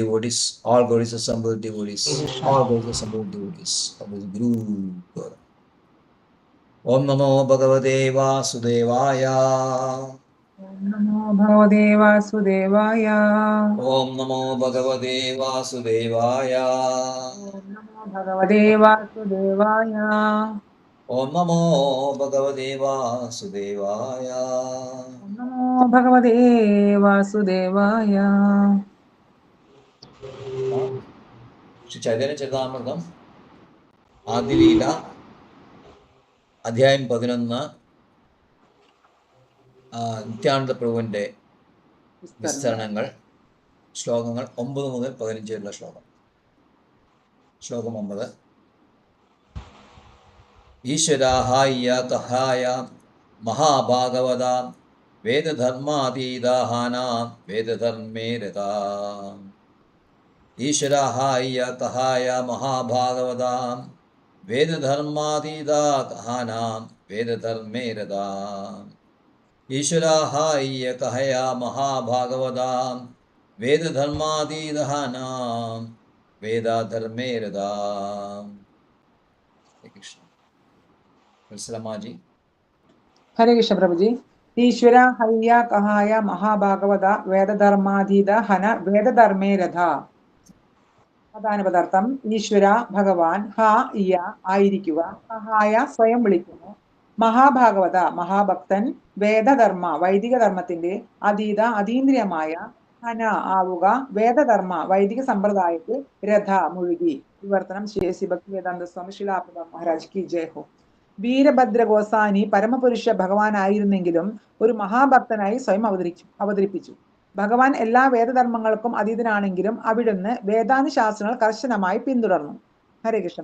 devotees, all goddess assembled devotees, all goddess assembled devotees of this group. Om Namo Bhagavate Vasudevaya. Om Namo Bhagavate Vasudevaya. Om Namo Bhagavate Vasudevaya. Om Namo Bhagavate Vasudevaya. Om Namo Bhagavate Vasudevaya. Om Namo Bhagavate Vasudevaya. Shri Chaitanya Charitamritam ആദിലീല അധ്യായം 11 നിത്യാനന്ദ പ്രഭുവിൻ്റെ വിസ്തരണങ്ങൾ ശ്ലോകങ്ങൾ 9 മുതൽ 15 വരെയുള്ള ശ്ലോകം. ശ്ലോകം 9. ഈശ്വരാഹായ കഹായ Mahabhagavata വേദധർമാതീതാഹാന വേദധർമ്മേ രതാ. ഈശ്വരാഹായ കഹായ Mahabhagavata വേദധർമാതീതാഹാന വേദധർമ്മേ രതാ. ഈശ്വരാഹായ കഹയ Mahabhagavata വേദധർമാതീതാഹാന വേദധർമ്മേ രതാ. Krishna Hare Krishna Prabhuji. Ishvara Hayya Kahaya Mahabhagavata Vedadharmadhida Hana Vedadharme Radha. അതാണ് പദാർത്ഥം. ഈശ്വര ഭഗവാൻ ഹ ഇയ ആയിരിക്കുക, സഹായ സ്വയം വിളിക്കുന്നു, മഹാഭാഗവത മഹാഭക്തൻ, വേദധർമ്മ വൈദിക ധർമ്മത്തിന്റെ, അതീത അതീന്ദ്രിയമായ, ഹന ആവുക, വേദധർമ്മ വൈദിക സമ്പ്രദായത്തിൽ, രഥ മുഴുകി. വിവർത്തനം ശ്രീ ഭക്തിവേദാന്ത സ്വാമി ശിലാപ്രഭ മഹാരാജ് കി ജയ് ഹോ. വീരഭദ്ര ഗോസാനി പരമപുരുഷ ഭഗവാനായിരുന്നെങ്കിലും ഒരു മഹാഭക്തനായി സ്വയം അവതരിപ്പിച്ചു. ഭഗവാൻ എല്ലാ വേദധർമ്മങ്ങൾക്കും അതീതനാണെങ്കിലും അവിടുന്ന് വേദാനുശാസനങ്ങൾ കർശനമായി പിന്തുടർന്നു. ഹരേ കൃഷ്ണ.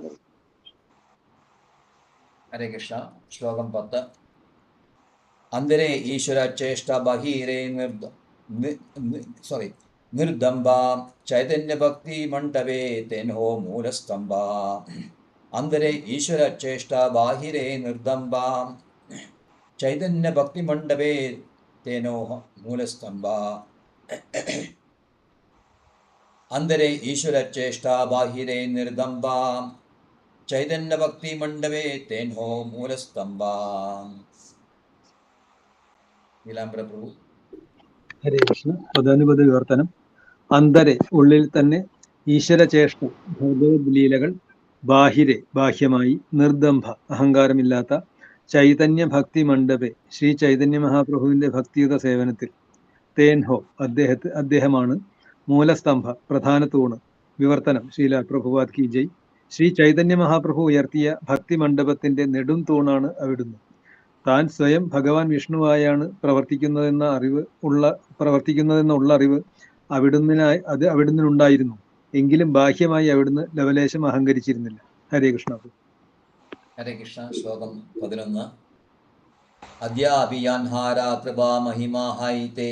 ഹരേ കൃഷ്ണ. ശ്ലോകം 10. അന്തരേ ഈശ്വര ചേഷ്ട ബഹീരേ നിർദംബ ചൈതന്യഭക്തി മണ്ഡപേ തെൻഹോ മൂലസ്തംഭ. അന്തരേ ഈശ്വര ചേഷ്ട ബാഹിരേ നിർദംബ ചൈതന്യഭക്തി മണ്ഡപേ തേനോ മൂലസ്തംഭ. അന്തരേ ഈശ്വര ചേഷ്ട ബാഹിരേ നിർദംബ ചൈതന്യഭക്തി മണ്ഡപേ തേൻഹോ മൂലസ്തംഭ. പ്രഭു. ഹരേ കൃഷ്ണ. പദാനുപദ വിവർത്തനം. അന്തരെ ഉള്ളിൽ തന്നെ, ഈശ്വരചേഷ്ട ഭഗവത് ലീലകൾ, ബാഹിരെ ബാഹ്യമായി, നിർദംഭ അഹങ്കാരമില്ലാത്ത, ചൈതന്യ ഭക്തി മണ്ഡപേ ശ്രീ ചൈതന്യ മഹാപ്രഭുവിന്റെ ഭക്തിയുത സേവനത്തിൽ, തേൻഹോ അദ്ദേഹമാണ്, മൂലസ്തംഭ പ്രധാന തൂണ്. വിവർത്തനം ശ്രീല പ്രഭുപാദ് കി ജയ്. ശ്രീ ചൈതന്യ മഹാപ്രഭു ഉയർത്തിയ ഭക്തി മണ്ഡപത്തിന്റെ നെടും തൂണാണ് അവിടുന്ന്. താൻ സ്വയം ഭഗവാൻ വിഷ്ണുവായാണ് പ്രവർത്തിക്കുന്നതെന്ന അറിവ് അവിടുന്നുണ്ടായിരുന്നു. എങ്കിലും ബാഹ്യമായി അവിടുന്ന് ലവലേശം അഹങ്കരിച്ചിരുന്നില്ല. ഹരേ കൃഷ്ണ. ഹരേ കൃഷ്ണ. ശ്ലോകം 11. അദ്യാഭിയാൻഹാരാ കൃപാ മഹിമാഹൈതേ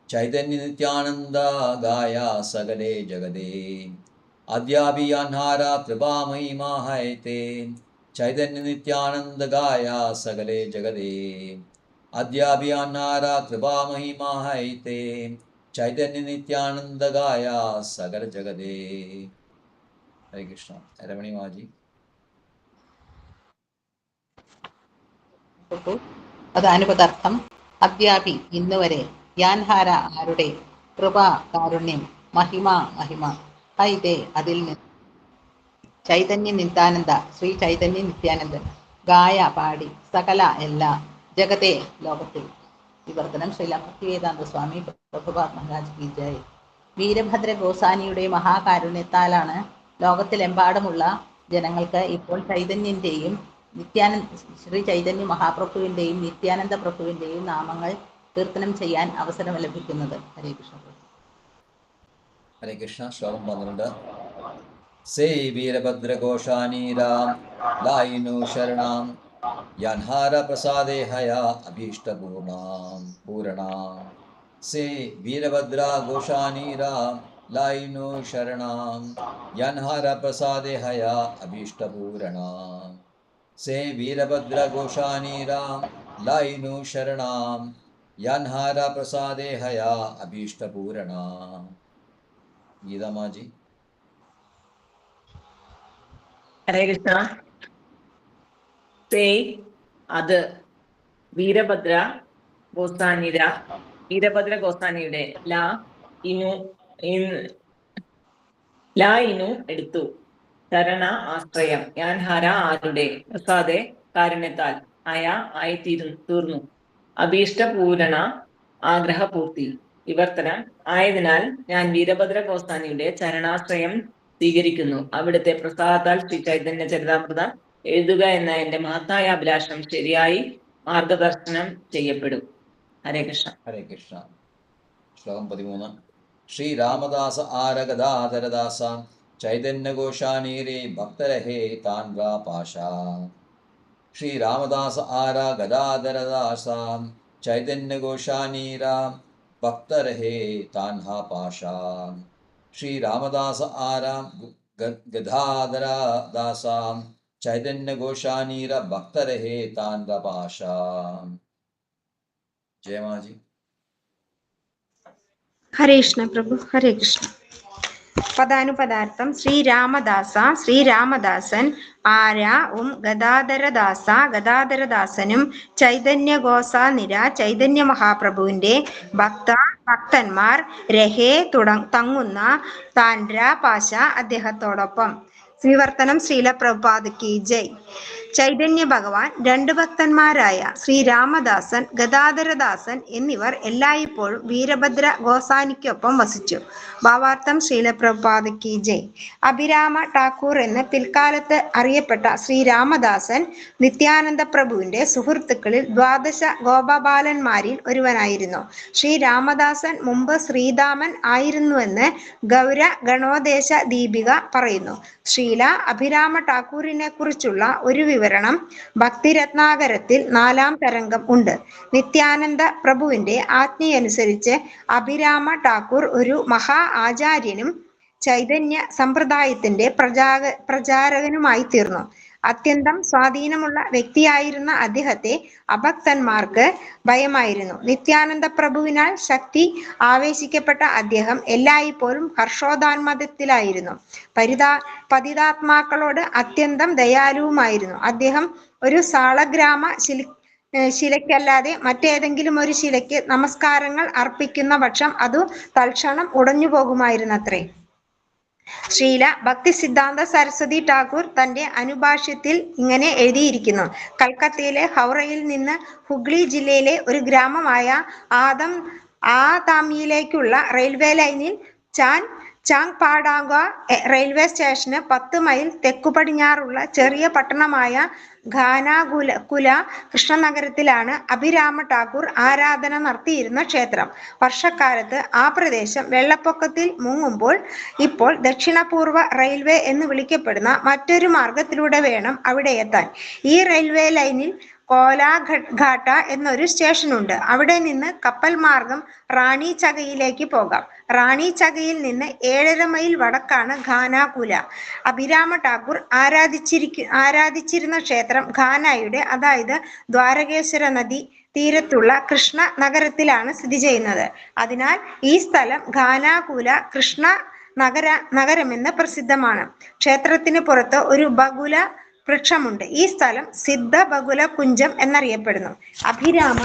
ചൈതന്യ നിത്യാനന്ദ ഗായ സകലേ ജഗദേ. അദ്യാഭിയാൻഹാരാ കൃപാ മഹിമാഹൈതേ ചൈതന്യ നിത്യാനന്ദ ഗായ സകലേ ജഗദേ. അദ്യാഭിയാൻഹാരാ കൃപാ മഹിമാഹൈതേ ചൈതന്യ നിത്യാനന്ദ ഗായ സകല ജഗദേ. ഹരേ കൃഷ്ണ. രമണി മാജി. അതാനുപദാർത്ഥം. അദ്യാപി ഇന്നുവരെ, യാൻഹാര ആരുടെ, കൃപ കാരുണ്യം, മഹിമ മഹിമ, ഹൈതേ അതിൽ നിന്ന്, ചൈതന്യ നിത്യാനന്ദ ശ്രീ ചൈതന്യ നിത്യാനന്ദൻ, ഗായ പാടി, സകല എല്ലാ, ജഗത്തെ ലോകത്തിൽ. വിവർത്തനം ശ്രീല ഭക്തിവേദാന്ത സ്വാമി പ്രഭുപാദ് മഹാരാജ് കി ജയ്. വീരഭദ്ര ഗോസാനിയുടെ മഹാകാരുണ്യത്താലാണ് ലോകത്തിലെമ്പാടുമുള്ള ജനങ്ങൾക്ക് ഇപ്പോൾ ചൈതന്യന്റെയും ശ്രീ ചൈതന്യ മഹാപ്രഭുവിന്റെയും നിത്യാനന്ദ പ്രഭുവിന്റെയും നാമങ്ങൾ കീർത്തനം ചെയ്യാൻ അവസരം ലഭിക്കുന്നത്. ഹരേ കൃഷ്ണ. ഹരേ കൃഷ്ണ. ശ്ലോകം 12. സേ വീരഭദ്രഘോഷാനീരാം ലായിനു ശരണാം യാൻഹാര പ്രസാദേ ഹയാ അഭീഷ്ടപൂർണാം പൂരണാം. സേ വീരഭദ്രഘോഷാനീരാം ലായിനു ശരണാം യാൻഹാര പ്രസാദേ ഹയാ അഭീഷ്ടപൂരണാം. സേ വീരഭദ്രഘോഷാനീരാം ലായിനു ശരണാം യാൻഹാര പ്രസാദേ ഹയാ അഭീഷ്ടപൂരണാം. ഗീതാമാജി. ഹരേ കൃഷ്ണ. സേ അത് വീരഭദ്ര ഗോസ്വാമിയുടെ ലാ ഇനു എടുത്തു. ശരണ ആശ്രയം ഞാൻ ഹര ആരുടെ പ്രസാദെ കാരുണ്യത്താൽ ആയി തീർന്നു. അഭീഷ്ടപൂരണ ആഗ്രഹപൂർത്തി വിവർത്തനം. ആയതിനാൽ ഞാൻ വീരഭദ്ര ഗോസ്വാമിയുടെ ചരണാശ്രയം സ്വീകരിക്കുന്നു. അവിടുത്തെ പ്രസാദത്താൽ ശ്രീ ചൈതന്യ ചരിതാമൃതം എഴുതുക എന്ന എന്റെ മഹത്തായ അഭിലാഷം ശരിയായി മാർഗദർശനം ചെയ്യപ്പെടും. ഹരേ കൃഷ്ണ. ഹരേ കൃഷ്ണ. ശ്ലോകം 13. ശ്രീരാമദാസ ആരഗദാധരദാസ ചൈതന്യഘോഷാനീരേ ഭക്തരഹേ താൻവാ പാശ. ശ്രീരാമദാസ ആരഗദാധരദാസ ചൈതന്യഘോഷാനീര ഭക്തരഹേ താൻഹാ പാശ. ശ്രീരാമദാസ ഗദാധരദാസ ചൈതന്യഘോഷാനീര ഭക്തരഹേ താൻവാ പാശ. ജയമാജി. ഹരേ കൃഷ്ണ പ്രഭു. ഹരേ കൃഷ്ണ. പദാനുപദാർത്ഥം. ശ്രീരാമദാസൻ ഗദാധരദാസനും ചൈതന്യഘോസാനിര ചൈതന്യ മഹാപ്രഭുവിന്റെ ഭക്തന്മാർ രഹേ തങ്ങുന്ന താൻഡ്ര പാശ അദ്ദേഹത്തോടൊപ്പം. വിവർത്തനം. ശ്രീല പ്രഭുപാദ് കി ജയ്. ചൈതന്യ ഭഗവാൻ രണ്ട് ഭക്തന്മാരായ ശ്രീരാമദാസൻ ഗദാധരദാസൻ എന്നിവർ എല്ലായ്പ്പോഴും വീരഭദ്ര ഗോസാനിക്കൊപ്പം വസിച്ചു. ഭാവാർത്ഥം. ശ്രീല പ്രഭുപാദ് കി ജയ്. അഭിരാമ ഠാക്കൂർ എന്ന് പിൽക്കാലത്ത് അറിയപ്പെട്ട ശ്രീരാമദാസൻ നിത്യാനന്ദ പ്രഭുവിന്റെ സുഹൃത്തുക്കളിൽ 12 ഗോപബാലന്മാരിൽ ഒരുവനായിരുന്നു. ശ്രീരാമദാസൻ മുമ്പ് ശ്രീധാമൻ ആയിരുന്നുവെന്ന് ഗൗര ഗണോദേശ ദീപിക പറയുന്നു. ശ്രീല അഭിരാമ ഠാക്കൂറിനെ കുറിച്ചുള്ള ഒരു വിവരണം ഭക്തിരത്നാകരത്തിൽ 4-ാം തരംഗം ഉണ്ട്. നിത്യാനന്ദ പ്രഭുവിന്റെ ആജ്ഞയനുസരിച്ച് അഭിരാമ ഠാക്കൂർ ഒരു മഹാ ആചാര്യനും ചൈതന്യ സമ്പ്രദായത്തിന്റെ പ്രചാരകനുമായി തീർന്നു. അത്യന്തം സ്വാധീനമുള്ള വ്യക്തിയായിരുന്ന അദ്ദേഹത്തെ അഭക്തന്മാർക്ക് ഭയമായിരുന്നു. നിത്യാനന്ദ പ്രഭുവിനാൽ ശക്തി ആവേശിക്കപ്പെട്ട അദ്ദേഹം എല്ലായ്പ്പോഴും ഹർഷോദാന്മദത്തിലായിരുന്നു. പതിതാത്മാക്കളോട് അത്യന്തം ദയാലുവുമായിരുന്നു. അദ്ദേഹം ഒരു സാളഗ്രാമ ശിലയ്ക്കല്ലാതെ മറ്റേതെങ്കിലും ഒരു ശിലയ്ക്ക് നമസ്കാരങ്ങൾ അർപ്പിക്കുന്ന പക്ഷം അതു തൽക്ഷണം ഉടഞ്ഞു പോകുമായിരുന്നത്രേ. ശ്രീല ഭക്തി സിദ്ധാന്ത സരസ്വതി ഠാക്കൂർ തന്റെ അനുഭാഷ്യത്തിൽ ഇങ്ങനെ എഴുതിയിരിക്കുന്നു. കൽക്കത്തയിലെ ഹൗറയിൽ നിന്ന് ഹുഗ്ലി ജില്ലയിലെ ഒരു ഗ്രാമമായ ആതാമിയിലേക്കുള്ള റെയിൽവേ ലൈനിൽ ചാങ്പാഡാംഗ റെയിൽവേ സ്റ്റേഷന് 10 മൈൽ തെക്കു പടിഞ്ഞാറുള്ള ചെറിയ പട്ടണമായ ഖാനാകുല കൃഷ്ണനഗരത്തിലാണ് അഭിരാമ ഠാക്കൂർ ആരാധന നടത്തിയിരുന്ന ക്ഷേത്രം. വർഷക്കാലത്ത് ആ പ്രദേശം വെള്ളപ്പൊക്കത്തിൽ മുങ്ങുമ്പോൾ ഇപ്പോൾ ദക്ഷിണപൂർവ്വ റെയിൽവേ എന്ന് വിളിക്കപ്പെടുന്ന മറ്റൊരു മാർഗത്തിലൂടെ വേണം അവിടെ എത്താൻ. ഈ റെയിൽവേ ലൈനിൽ കോലാഘാട്ട എന്നൊരു സ്റ്റേഷനുണ്ട്. അവിടെ നിന്ന് കപ്പൽ മാർഗം റാണി ചകയിലേക്ക് പോകാം. റാണി ചകയിൽ നിന്ന് 7.5 മൈൽ വടക്കാണ് ഖാനാകുല. അഭിരാമ ഠാക്കൂർ ആരാധിച്ചിരുന്ന ക്ഷേത്രം ഖാനായുടെ, അതായത് ദ്വാരകേശ്വര നദി തീരത്തുള്ള കൃഷ്ണ നഗരത്തിലാണ് സ്ഥിതി ചെയ്യുന്നത്. അതിനാൽ ഈ സ്ഥലം ഖാനാകുല കൃഷ്ണ നഗരമെന്ന് പ്രസിദ്ധമാണ്. ക്ഷേത്രത്തിന് പുറത്ത് ഒരു ബകുല വൃക്ഷമുണ്ട്. ഈ സ്ഥലം സിദ്ധ ബകുല കുഞ്ചം എന്നറിയപ്പെടുന്നു. അഭിരാമ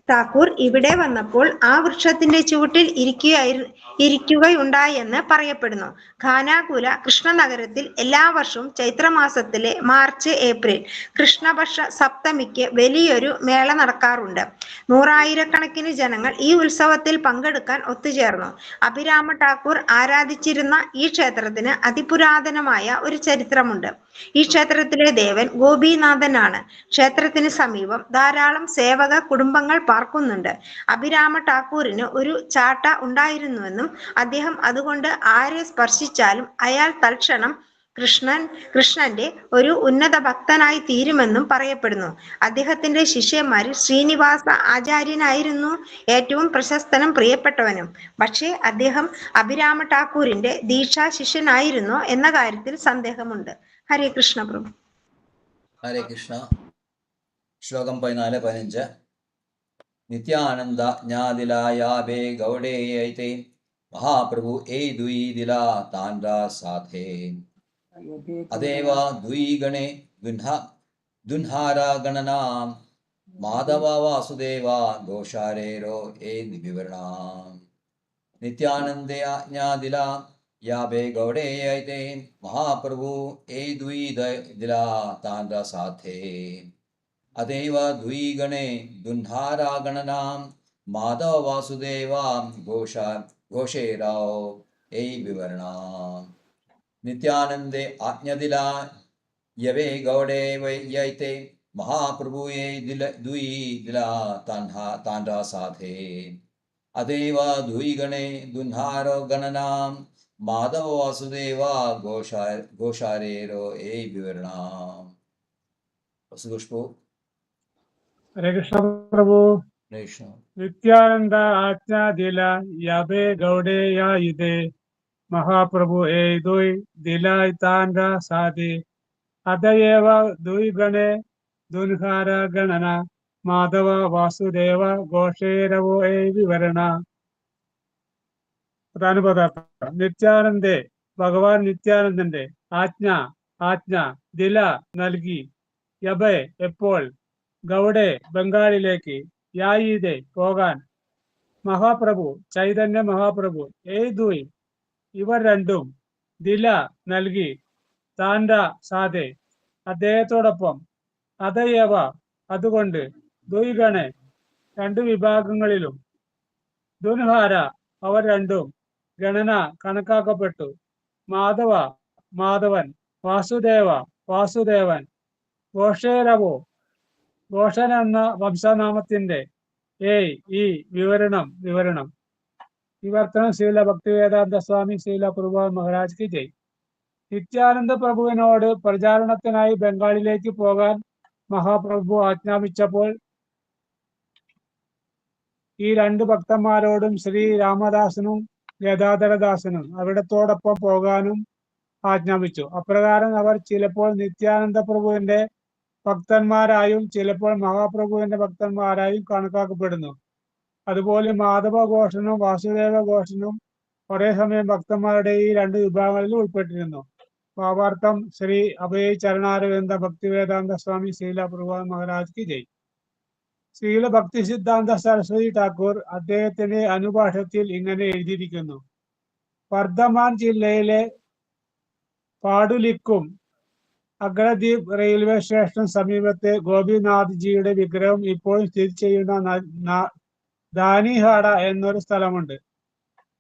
ഠാക്കൂർ ഇവിടെ വന്നപ്പോൾ ആ വൃക്ഷത്തിന്റെ ചുവട്ടിൽ ഇരിക്കുകയുണ്ടായെന്ന് പറയപ്പെടുന്നു. ഖാനാകുല കൃഷ്ണനഗരത്തിൽ എല്ലാ വർഷവും ചൈത്രമാസത്തിലെ മാർച്ച് ഏപ്രിൽ കൃഷ്ണപക്ഷ സപ്തമിക്ക് വലിയൊരു മേള നടക്കാറുണ്ട്. 100,000-കണക്കിന് ജനങ്ങൾ ഈ ഉത്സവത്തിൽ പങ്കെടുക്കാൻ ഒത്തുചേർന്നു. അഭിരാമ ഠാക്കൂർ ആരാധിച്ചിരുന്ന ഈ ക്ഷേത്രത്തിന് അതിപുരാതനമായ ഒരു ചരിത്രമുണ്ട്. ഈ ക്ഷേത്രത്തിലെ ദേവൻ ഗോപിനാഥനാണ്. ക്ഷേത്രത്തിന് സമീപം ധാരാളം സേവക കുടുംബങ്ങൾ പാർക്കുന്നുണ്ട്. അഭിരാമ ഠാക്കൂറിന് ഒരു ചാട്ട ഉണ്ടായിരുന്നുവെന്നും അദ്ദേഹം അതുകൊണ്ട് ആരെ സ്പർശിച്ചാലും അയാൾ തൽക്ഷണം കൃഷ്ണന്റെ ഒരു ഉന്നത ഭക്തനായി തീരുമെന്നും പറയപ്പെടുന്നു. അദ്ദേഹത്തിന്റെ ശിഷ്യന്മാരിൽ ശ്രീനിവാസ ആചാര്യനായിരുന്നു ഏറ്റവും പ്രശസ്തനും പ്രിയപ്പെട്ടവനും. പക്ഷേ അദ്ദേഹം അഭിരാമ ഠാക്കൂറിന്റെ ദീക്ഷാ ശിഷ്യനായിരുന്നോ എന്ന കാര്യത്തിൽ സന്ദേഹമുണ്ട്. ഹരേ കൃഷ്ണ പ്രഭു. ഹരേ കൃഷ്ണ. ശ്ലോകം 14-15. നിത്യാനന്ദ ജ്ഞാതിലായാഭേ ഗൗഡേയൈതേ महाप्रभु ए दुई दिला तांड्रा साथे अदेव दुई गणे दुन्हारा गणनाम माधव वासुदेवा घोषारेरो ए विवरणाम नित्यानंदे आज्ञा दिला याबे गौड़े आयते महाप्रभु ए दुई दिला तांड्रा साथे अदेव दुई गणे दुन्हारा गणनाम माधव वासुदेवा घोषेराव ए विवरणाम नित्यानंदे आज्ञदिला यवे गौड़े वैयते महाप्रभु ये दुई दिला तांड्रा साथे अदेव दुई गणे दुन्हारो गणनाम माधव वासुदेवा घोषारेरो ए विवरणाम वसुपुष्पो हरे कृष्ण प्रभु नित्यानंद आज्ञा दिला याबे गौड़े या इदे महाप्रभु ए दुई दिला तांड्रा साधे अतएव दुई गणे दुन्हार गणना माधव वासुदेव घोषेरवो ए विवरण പ്രധാന പദാർത്ഥം നിത്യാനന്ദേ ഭഗവാൻ നിത്യാനന്ദന്റെ ആജ്ഞ ദില നൽകി യബേ എപ്പോൾ ഗൗഡെ ബംഗാളിലേക്ക് യായിദെ പോകാൻ മഹാപ്രഭു ചൈതന്യ മഹാപ്രഭു ഏതുയി ഇവർ രണ്ടും ദില നൽകി താൻഡ സാധെ അദ്ദേഹത്തോടൊപ്പം അതയവ അതുകൊണ്ട് ദ്വൈഗണെ രണ്ടു വിഭാഗങ്ങളിലും ദുൻഹാര അവർ രണ്ടും ഗണന കണക്കാക്കപ്പെട്ടു മാധവൻ വാസുദേവൻ ഘോഷേരവോ ഘോഷൻ എന്ന വംശനാമത്തിന്റെ ഈ വിവരണം വിവർത്തനം ശ്രീല ഭക്തിവേദാന്ത സ്വാമി ശ്രീല പ്രഭുപാദ് മഹാരാജ് കി ജയ്. നിത്യാനന്ദ പ്രഭുവിനോട് പ്രചാരണത്തിനായി ബംഗാളിലേക്ക് പോകാൻ മഹാപ്രഭു ആജ്ഞാപിച്ചപ്പോൾ ഈ രണ്ട് ഭക്തന്മാരോടും ശ്രീ രാമദാസനും ഗദാധരദാസനും അവിടത്തോടൊപ്പം പോകാനും ആജ്ഞാപിച്ചു. അപ്രകാരം അവർ ചിലപ്പോൾ നിത്യാനന്ദ പ്രഭുവിന്റെ ഭക്തന്മാരായും ചിലപ്പോൾ മഹാപ്രഭുവിന്റെ ഭക്തന്മാരായും കണക്കാക്കപ്പെടുന്നു. അതുപോലെ മാധവ ഘോഷനും വാസുദേവ ഘോഷനും ഒരേ സമയം ഭക്തന്മാരുടെ ഈ രണ്ട് വിഭാഗങ്ങളിൽ ഉൾപ്പെട്ടിരുന്നു. ഭാവാർത്ഥം ശ്രീ അഭയ ചരണാരവിന്ദ ഭക്തിവേദാന്ത സ്വാമി ശ്രീല പ്രഭുപാദ് മഹാരാജ് കി ജയ്. ശ്രീല ഭക്തി സിദ്ധാന്ത സരസ്വതി ഠാക്കൂർ അദ്ദേഹത്തിന്റെ അനുഭാഷത്തിൽ ഇങ്ങനെ എഴുതിയിരിക്കുന്നു: വർദ്ധമാൻ ജില്ലയിലെ പാടുലിക്കും അഗ്രദ്വീപ് റെയിൽവേ സ്റ്റേഷൻ സമീപത്തെ ഗോപിനാഥ്ജിയുടെ വിഗ്രഹം ഇപ്പോഴും സ്ഥിതി ചെയ്യുന്ന ധാനിഹാട എന്നൊരു സ്ഥലമുണ്ട്.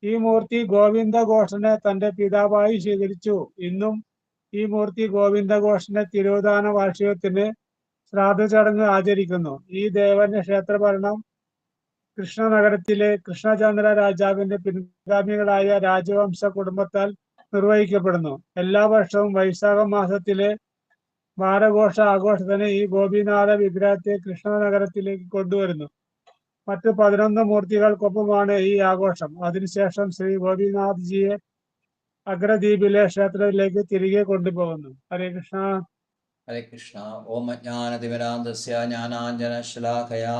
ഈ മൂർത്തി ഗോവിന്ദ ഘോഷനെ തന്റെ പിതാവായി സ്വീകരിച്ചു. ഇന്നും ഈ മൂർത്തി ഗോവിന്ദ ഘോഷന്റെ തിരോധാന വാർഷികത്തിന് ശ്രാദ്ധ ചടങ്ങ് ആചരിക്കുന്നു. ഈ ദേവന്റെ ക്ഷേത്രഭരണം കൃഷ്ണനഗരത്തിലെ കൃഷ്ണചന്ദ്ര രാജാവിന്റെ പിൻഗാമികളായ രാജവംശ കുടുംബത്താൽ നിർവഹിക്കപ്പെടുന്നു. എല്ലാ വർഷവും വൈശാഖ മാസത്തിലെ ഭാരഘോഷ ആഘോഷത്തിന് ഈ ഗോപിനാഥ വിഗ്രഹത്തെ കൃഷ്ണനഗരത്തിലേക്ക് കൊണ്ടുവരുന്നു. മറ്റ് 11 മൂർത്തികൾക്കൊപ്പമാണ് ഈ ആഘോഷം. അതിനുശേഷം ശ്രീ ഗോപിനാഥ്ജിയെ അഗ്രദ്വീപിലെ ക്ഷേത്രത്തിലേക്ക് തിരികെ കൊണ്ടുപോകുന്നു. ഹരേ കൃഷ്ണ. ഹരേ കൃഷ്ണ. ഓം അജ്ഞാനതിമിരാന്തസ്യ ജ്ഞാനാഞ്ജനശലാഖയാ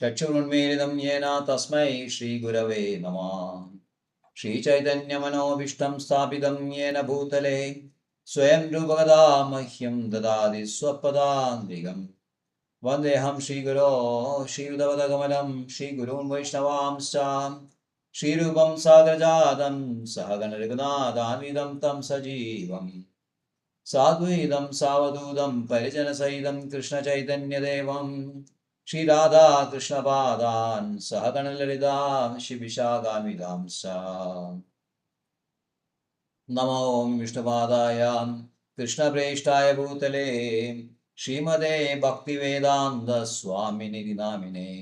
ചക്ഷുരുന്മീലിതം യേന തസ്മൈ ശ്രീ ഗുരവേ നമഃ. ശ്രീചൈതന്യമനോഭീഷ്ടം സ്ഥാപിതം യേന ഭൂതലേ സ്വയം രൂപകഥാ മഹ്യം ദദാതി സ്വപദാന്തികം. വന്ദേഹം ശ്രീഗുരോ ശ്രീയുതപദകമലം ശ്രീഗുരുൻ വൈഷ്ണവാംശ്ച ശ്രീരൂപം സാഗരജാതം സഹഗണ രഘുനാഥാന്വിതം തം സജീവം സാദ്വൈതം സാവധൂതം പരിജനസഹിതം കൃഷ്ണചൈതന്യദേവം ശ്രീരാധാ കൃഷ്ണപാദാൻ സഹഗണ ലളിതാം ശിവിശാഖാന്വിതാംശ്ച. നമോ വിഷ്ണുപാദായ കൃഷ്ണപ്രേഷ്ഠായ ഭൂതലേ ശ്രീമതേ ഭക്തിവേദാന്ത സ്വാമിനിധി നാമിനേ.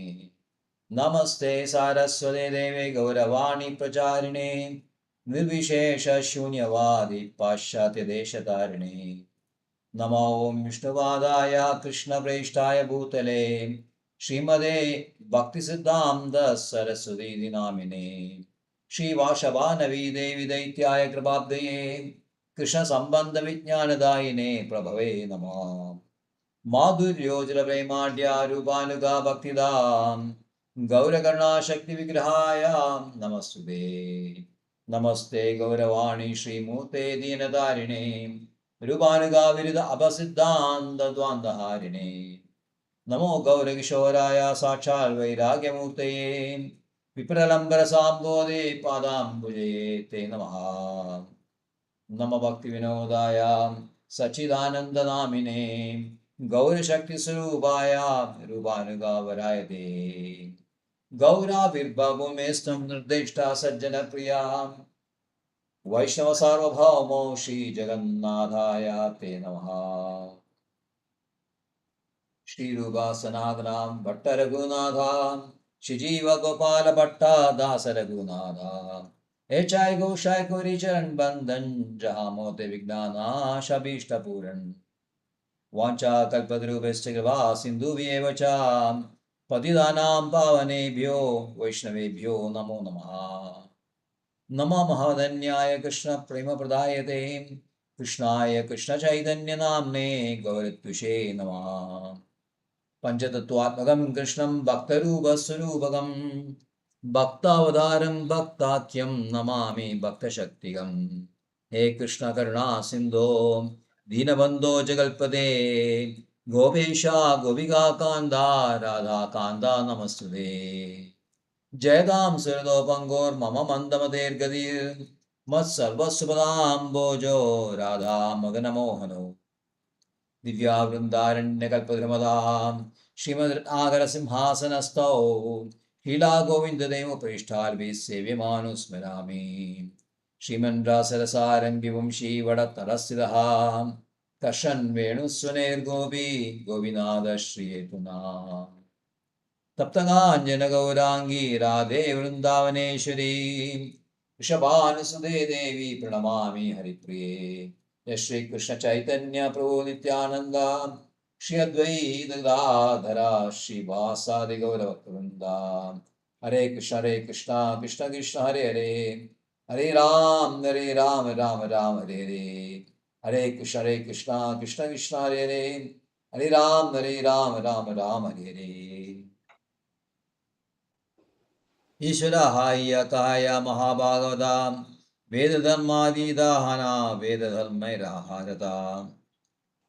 നമസ്തേ സാരസ്വതേ ദേവേ ഗൗരവാണി പ്രചാരിണേ നിർവിശേഷ ശൂന്യവാദി പാശ്ചാത്യദേശതാരിണേ. നമോ വിഷ്ണുപാദായ കൃഷ്ണപ്രേഷ്ഠായ ഭൂതലേ ശ്രീമതേ ഭക്തിസിദ്ധാന്ത സരസ്വതീതി നാമിനേ. ശ്രീവാഷവാനവീ ദേവി ദൈത്യായ കൃപാബ്ദയേ കൃഷ്ണസംബന്ധ വിജ്ഞാനദായിനേ പ്രഭവേ നമഃ. മാധുര്യോജല പ്രേമാഢ്യ രൂപാനുഗ ഭക്തിദാം गौरकरुणाशक्तिविग्रहाय नमस्तुते। नमस्ते गौरवाणी श्रीमूर्ते दीनदारिणे रूपानुगाविरुद्ध अपसिद्धान्तद्वान्तहारिणे। नमो गौरकिशोराय साक्षात् वैराग्यमूर्तये विप्रलम्बरसाम्बोधे पादाम्बुजे ते नमः। नमो भक्तिविनोदाय सच्चिदानन्दनामिने गौरशक्तिस्वरूपाय रूपानुगावराय ते। गौराविर्भवमेस्तं निर्दिष्टा सज्जनप्रिया वैष्णवसार्वभौमो श्रीजगन्नाथाय ते नमः। श्रीरूपा सनातनां भट्टरघुनाथा श्रीजीव गोपाल भट्टा दास रघुनाथा एचाय घोषाय कोरी चरण बंधन जहाँ मोते विज्ञानाशभीष्टपूरन् वाञ्छा कल्पतरुभ्यश्च कृपा सिन्धुभ्येव च पतितानां पावनेभ्यो वैष्णवेभ्यो नमो नमः। नमः महाधन्याय कृष्ण प्रेमप्रदायते कृष्णाय कृष्णचैतन्यनाम्ने गौरत्विषे नमः। पंचतत्वात्मकं कृष्णं भक्तरूपस्वरूपकं भक्तावतारं भक्ताख्यं नमामि भक्तशक्तिकं। हे कृष्ण करुणा सिन्धो दीनबन्धो जगल्पते गोपेशा गोपिका कान्दा राधा कान्दा नमस्तुते। जयदां सुरदोपङ्गोर्मम मन्दमतेर्गतिर् मत्सर्वस्वपदाम्बोजो राधा मगनमोहनो दिव्यावृन्दारण्यकल्पद्रुमदां श्रीमद्नागरसिंहासनस्थौ लीलागोविन्ददेवपृष्ठाभिः सेव्यमानो स्मरामि। श्रीमन्रासरसारङ्गिवंशीवडतरस्थितः कर्षन् वेणुस्वनेर्गोपी गोपीनाथ श्रीयेतुना तप्तकाञ्जनगौराङ्गी राधे वृन्दावनेश्वरी वृषभानुसुते देवी प्रणमामि हरिप्रिये। जय श्री कृष्ण चैतन्य प्रभु नित्यानंद श्री अद्वैत गदाधरा श्रीवासादि गौरभक्तवृंदा। हरे कृष्ण कृष्ण कृष्ण हरे हरे हरे राम राम राम हरे हरे। हरे कृष्ण कृष्ण कृष्ण हरे हरे हरे राम राम हरे हरे। ईश्वराय काय महाभागवता Vedadharmadidahana Vedadharmairahārata.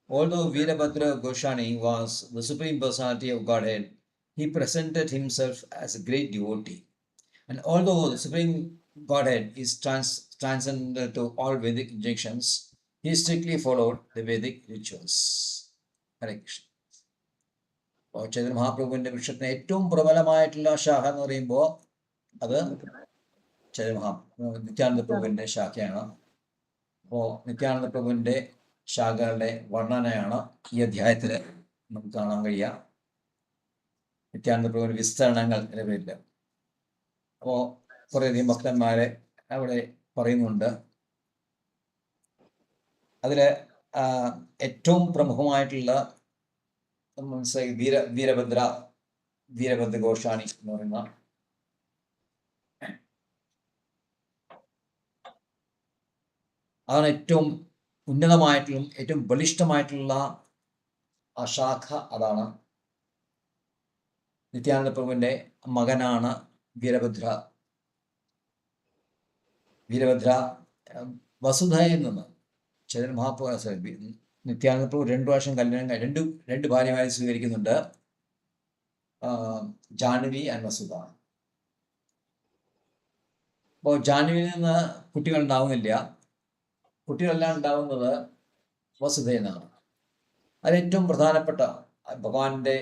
Although Virabhadra Goshani was the Supreme Personality of Godhead, he presented himself as a great devotee. And although the Supreme Godhead is transcendent to all Vedic injunctions, he strictly followed the Vedic rituals. Hare Krishna. Chaitanya Mahaprabhuവിന്റെ വൃക്ഷത്തിന് ഏറ്റവും പ്രബലമായിട്ടുള്ള ശാഖ എന്ന് പറയുമ്പോൾ അത് നിത്യാനന്ദ പ്രഭുവിന്റെ ശാഖയാണ്. അപ്പോൾ നിത്യാനന്ദ പ്രഭുവിന്റെ ശാഖകളുടെ വർണ്ണനയാണ് ഈ അധ്യായത്തിൽ നമുക്ക് കാണാൻ കഴിയുക. നിത്യാനന്ദ പ്രഭുവിന്റെ വിസ്തരണങ്ങൾ നിലവിലില്ല. അപ്പോൾ കുറേയധികം ഭക്തന്മാരെ അവിടെ പറയുന്നുണ്ട്. അതിൽ ഏറ്റവും പ്രമുഖമായിട്ടുള്ള വീരഭദ്ര ഗോഷാണി എന്ന് പറയുന്ന അതാണ് ഏറ്റവും ഉന്നതമായിട്ടുള്ള ഏറ്റവും ബലിഷ്ഠമായിട്ടുള്ള ആ ശാഖ. അതാണ് നിത്യാനന്ദ പ്രഭുവിന്റെ മകനാണ് വീരഭദ്ര. വസുധയിൽ നിന്ന് ചൈതന്യ മഹാപ്രഭു നിത്യാനന്ദ പ്രഭു 2 വർഷം കല്യാണം രണ്ട് ഭാര്യമാരെ സ്വീകരിക്കുന്നുണ്ട്, ജാഹ്നവി ആൻഡ് വസുധ. അപ്പോൾ ജാഹ്നവിയിൽ നിന്ന് കുട്ടികൾ ഉണ്ടാവുന്നില്ല. കുട്ടികളെല്ലാം ഉണ്ടാവുന്നത് വസുധയിൽ നിന്നാണ്. അതിലേറ്റവും പ്രധാനപ്പെട്ട ഭഗവാന്റെ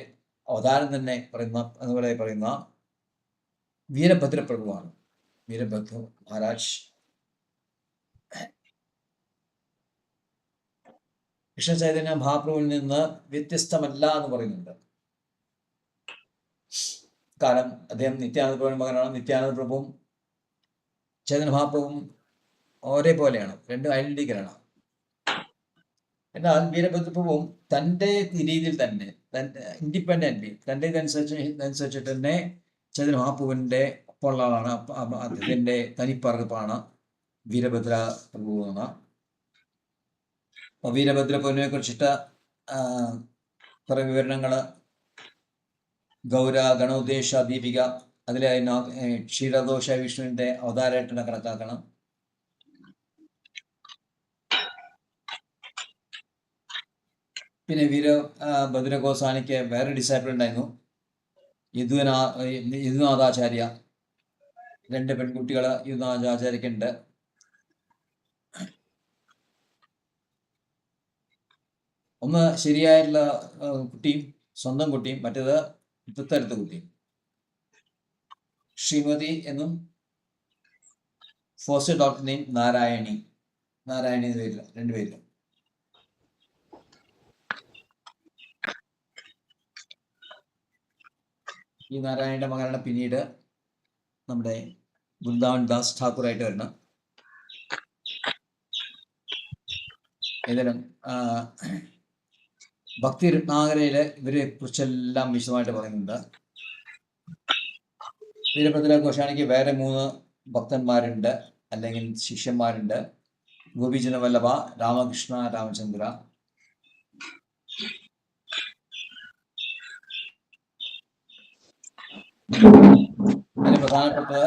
അവതാരം തന്നെ അതുപോലെ പറയുന്ന വീരഭദ്രപ്രഭുവാണ്. വീരഭദ്ര മഹാരാജ് കൃഷ്ണ ചൈതന്യ മഹാപ്രഭുവിൽ നിന്ന് വ്യത്യസ്തമല്ല എന്ന് പറയുന്നുണ്ട്. കാരണം അദ്ദേഹം നിത്യാനന്ദ പ്രഭുവിന്റെ മകനാണ്. നിത്യാനന്ദ പ്രഭുവും ചൈതന്യ മഹാപ്രഭുവും ഒരേപോലെയാണ്, 2 ഐഡന്റിക്കലാണ്. എന്നാൽ വീരഭദ്രപ്രഭുവും തൻ്റെ രീതിയിൽ തന്നെ ഇൻഡിപെൻഡൻ്റ്ലി തൻ്റെ ഇതനുസരിച്ചിട്ട് തന്നെ ചൈതന്യ മഹാപ്രഭുവിൻ്റെ ഒപ്പമുള്ള ആളാണ്. അദ്ദേഹത്തിൻ്റെ തനിപ്പറപ്പാണ് വീരഭദ്ര പ്രഭു എന്ന. വീരഭദ്രപ്രഭുവിനെ കുറിച്ചിട്ട് കുറേ വിവരണങ്ങൾ ഗൗര ഗണോദ്ദേശ ദീപിക അതിലെ ക്ഷീരദോഷ വിഷ്ണുവിൻ്റെ അവതാരമായിട്ട് കണക്കാക്കണം. പിന്നെ വീരഭദ്രഗോസ്വാമിക്ക് വേറെ ഡിസൈപ്പിൾ ഉണ്ടായിരുന്നു, യദുനാഥാചാര്യ. 2 പെൺകുട്ടികൾ യദുനാഥാചാര്യക്കുണ്ട്. ഒന്ന് ശരിയായിട്ടുള്ള കുട്ടിയും സ്വന്തം കുട്ടിയും, മറ്റേത് ഇത്തരത്തെ കുട്ടിയും. ശ്രീമതി എന്നും ഫസ്റ്റ് ഡോക്ടർ നെയിം നാരായണി എന്ന് പേരില്ല, 2 പേരില്ല. ഈ നാരായണന്റെ മകനാണ് പിന്നീട് നമ്മുടെ വൃന്ദാവൻ ദാസ് ഠാക്കൂറായിട്ട് വരുന്നത്. ഏതായാലും ഭക്തി രത്നാകരയില് ഇവരെ കുറിച്ചെല്ലാം വിശദമായിട്ട് പറയുന്നുണ്ട്. വീരഭദ്ര ഗോസ്വാമിക്ക് വേറെ 3 ഭക്തന്മാരുണ്ട്, അല്ലെങ്കിൽ ശിഷ്യന്മാരുണ്ട്. ഗോപീജന വല്ലഭ, രാമകൃഷ്ണ, രാമചന്ദ്ര. അതിന് പ്രധാനപ്പെട്ടത്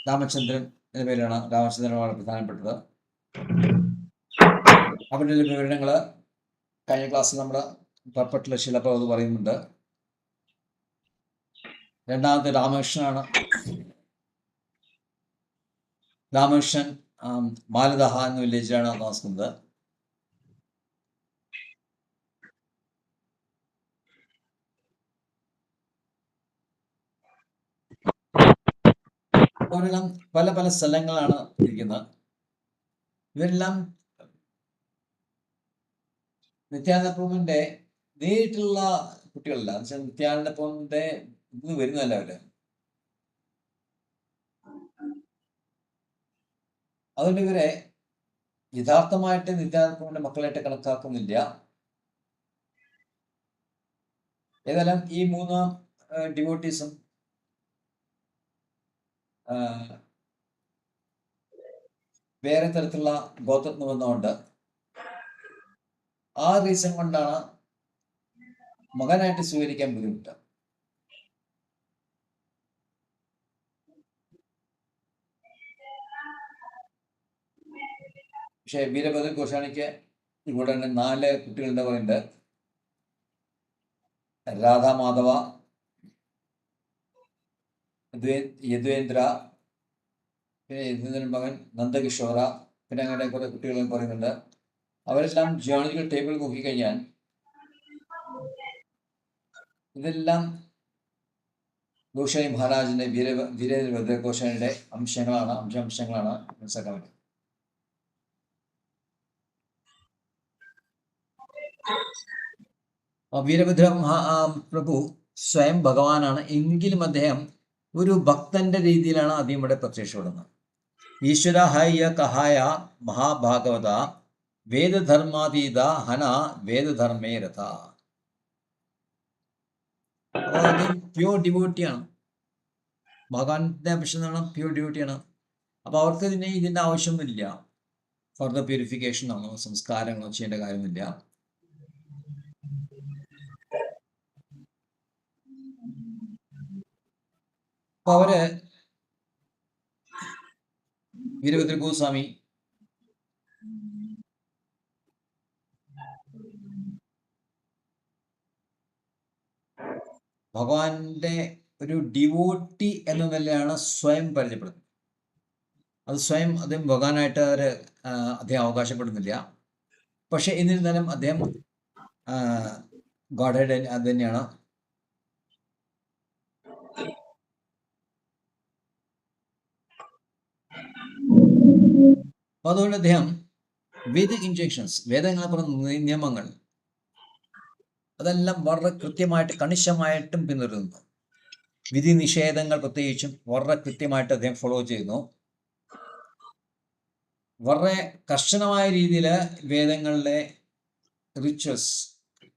രാമചന്ദ്രൻ എന്ന പേരാണ്. രാമചന്ദ്രനാണ് പ്രധാനപ്പെട്ടത്. അവരുടെ വിവരണങ്ങൾ കഴിഞ്ഞ ക്ലാസ്സിൽ നമ്മൾ പർപ്പട്ടിലെ ശിലപ്രഭു പറയുന്നുണ്ട്. രണ്ടാമത്തെ രാമകൃഷ്ണനാണ്. രാമകൃഷ്ണൻ മാലദഹ എന്ന വില്ലേജിലാണ് താമസിക്കുന്നത്. അവരെല്ലാം പല പല സ്ഥലങ്ങളാണ് ഇരിക്കുന്നത്. ഇവരെല്ലാം നിത്യാനന്ദ പ്രഭുവിന്റെ നേരിട്ടുള്ള കുട്ടികളല്ല. എന്നുവെച്ചാൽ നിത്യാനന്ദ പ്രഭുവിന്റെ ഇന്ന് വരുന്നതല്ല അവര്. അതുകൊണ്ട് ഇവരെ യഥാർത്ഥമായിട്ട് നിത്യാനന്ദ പ്രഭുവിന്റെ മക്കളായിട്ട് കണക്കാക്കുന്നില്ല. ഏതായാലും ഈ 3 ഡിവോട്ടീസും വേറെ തരത്തിലുള്ള ഗോത്രത്തിൽ വന്നുകൊണ്ട് ആ റീസൺ കൊണ്ടാണ് മകനായിട്ട് സ്വീകരിക്കാൻ ബുദ്ധിമുട്ട്. പക്ഷെ വീരഭദ്ര ഗോസ്വാമിക്ക് ഇവിടെ 4 കുട്ടികളുടെ പറയുന്നുണ്ട്. രാധാമാധവ, യദുവേന്ദ്ര, പിന്നെ യദുവേന്ദ്രൻ മകൻ നന്ദകിഷോറ, പിന്നെ അങ്ങനെ കുറെ കുട്ടികൾ പറയുന്നുണ്ട്. അവരെല്ലാം ജിയോളജിക്കൽ ടേബിൾ നോക്കിക്കഴിഞ്ഞാൽ ഇതെല്ലാം ഗോസ്വാമി മഹാരാജിന്റെ വീരഭദ്ര ഗോസ്വാമിയുടെ അംശങ്ങളാണ് മനസ്സിലാക്കാൻ പറ്റും. വീരഭദ്ര പ്രഭു സ്വയം ഭഗവാനാണ്, എങ്കിലും അദ്ദേഹം ഒരു ഭക്തന്റെ രീതിയിലാണ് ആദ്യം ഇവിടെ പ്രത്യക്ഷപ്പെടുന്നത്. ഈശ്വര ഹയ കഹായ മഹാഭാഗവത വേദധർമാതീത ഹന വേദധർമ്മേ രഥ. അപ്പോൾ അദ്ദേഹം പ്യൂർ ഡിവോട്ടിയാണ്, ഭഗവാന്റെ അംശം പ്യൂർ ഡിവോട്ടിയാണ്. അപ്പോൾ അവർക്ക് ഇതിന്റെ ആവശ്യമൊന്നുമില്ല. ഫർദർ പ്യൂരിഫിക്കേഷനാണോ സംസ്കാരങ്ങളോ ചെയ്യേണ്ട കാര്യമില്ല. അപ്പൊ അവര് വീരഭദ്ര ഗോസ്വാമി ഭഗവാന്റെ ഒരു ഡിവോട്ടി എന്ന നിലയാണ് സ്വയം പരിചയപ്പെടുന്നത്. അത് സ്വയം അദ്ദേഹം ഭഗവാനായിട്ട് അദ്ദേഹം അവകാശപ്പെടുന്നില്ല. പക്ഷെ എന്നിരുന്നാലും അദ്ദേഹം ഗോഡ്ഹെഡ് അത് തന്നെയാണ്. അപ്പൊ അതുകൊണ്ട് അദ്ദേഹം വേദിക് ഇൻജക്ഷൻസ്, വേദങ്ങളെ പറഞ്ഞ നിയമങ്ങൾ അതെല്ലാം വളരെ കൃത്യമായിട്ട് കണിശമായിട്ടും പിന്തുടരുന്നു. വിധി നിഷേധങ്ങൾ പ്രത്യേകിച്ചും വളരെ കൃത്യമായിട്ട് അദ്ദേഹം ഫോളോ ചെയ്യുന്നു. വളരെ കർശനമായ രീതിയിൽ വേദങ്ങളിലെ റിച്വൽസ്,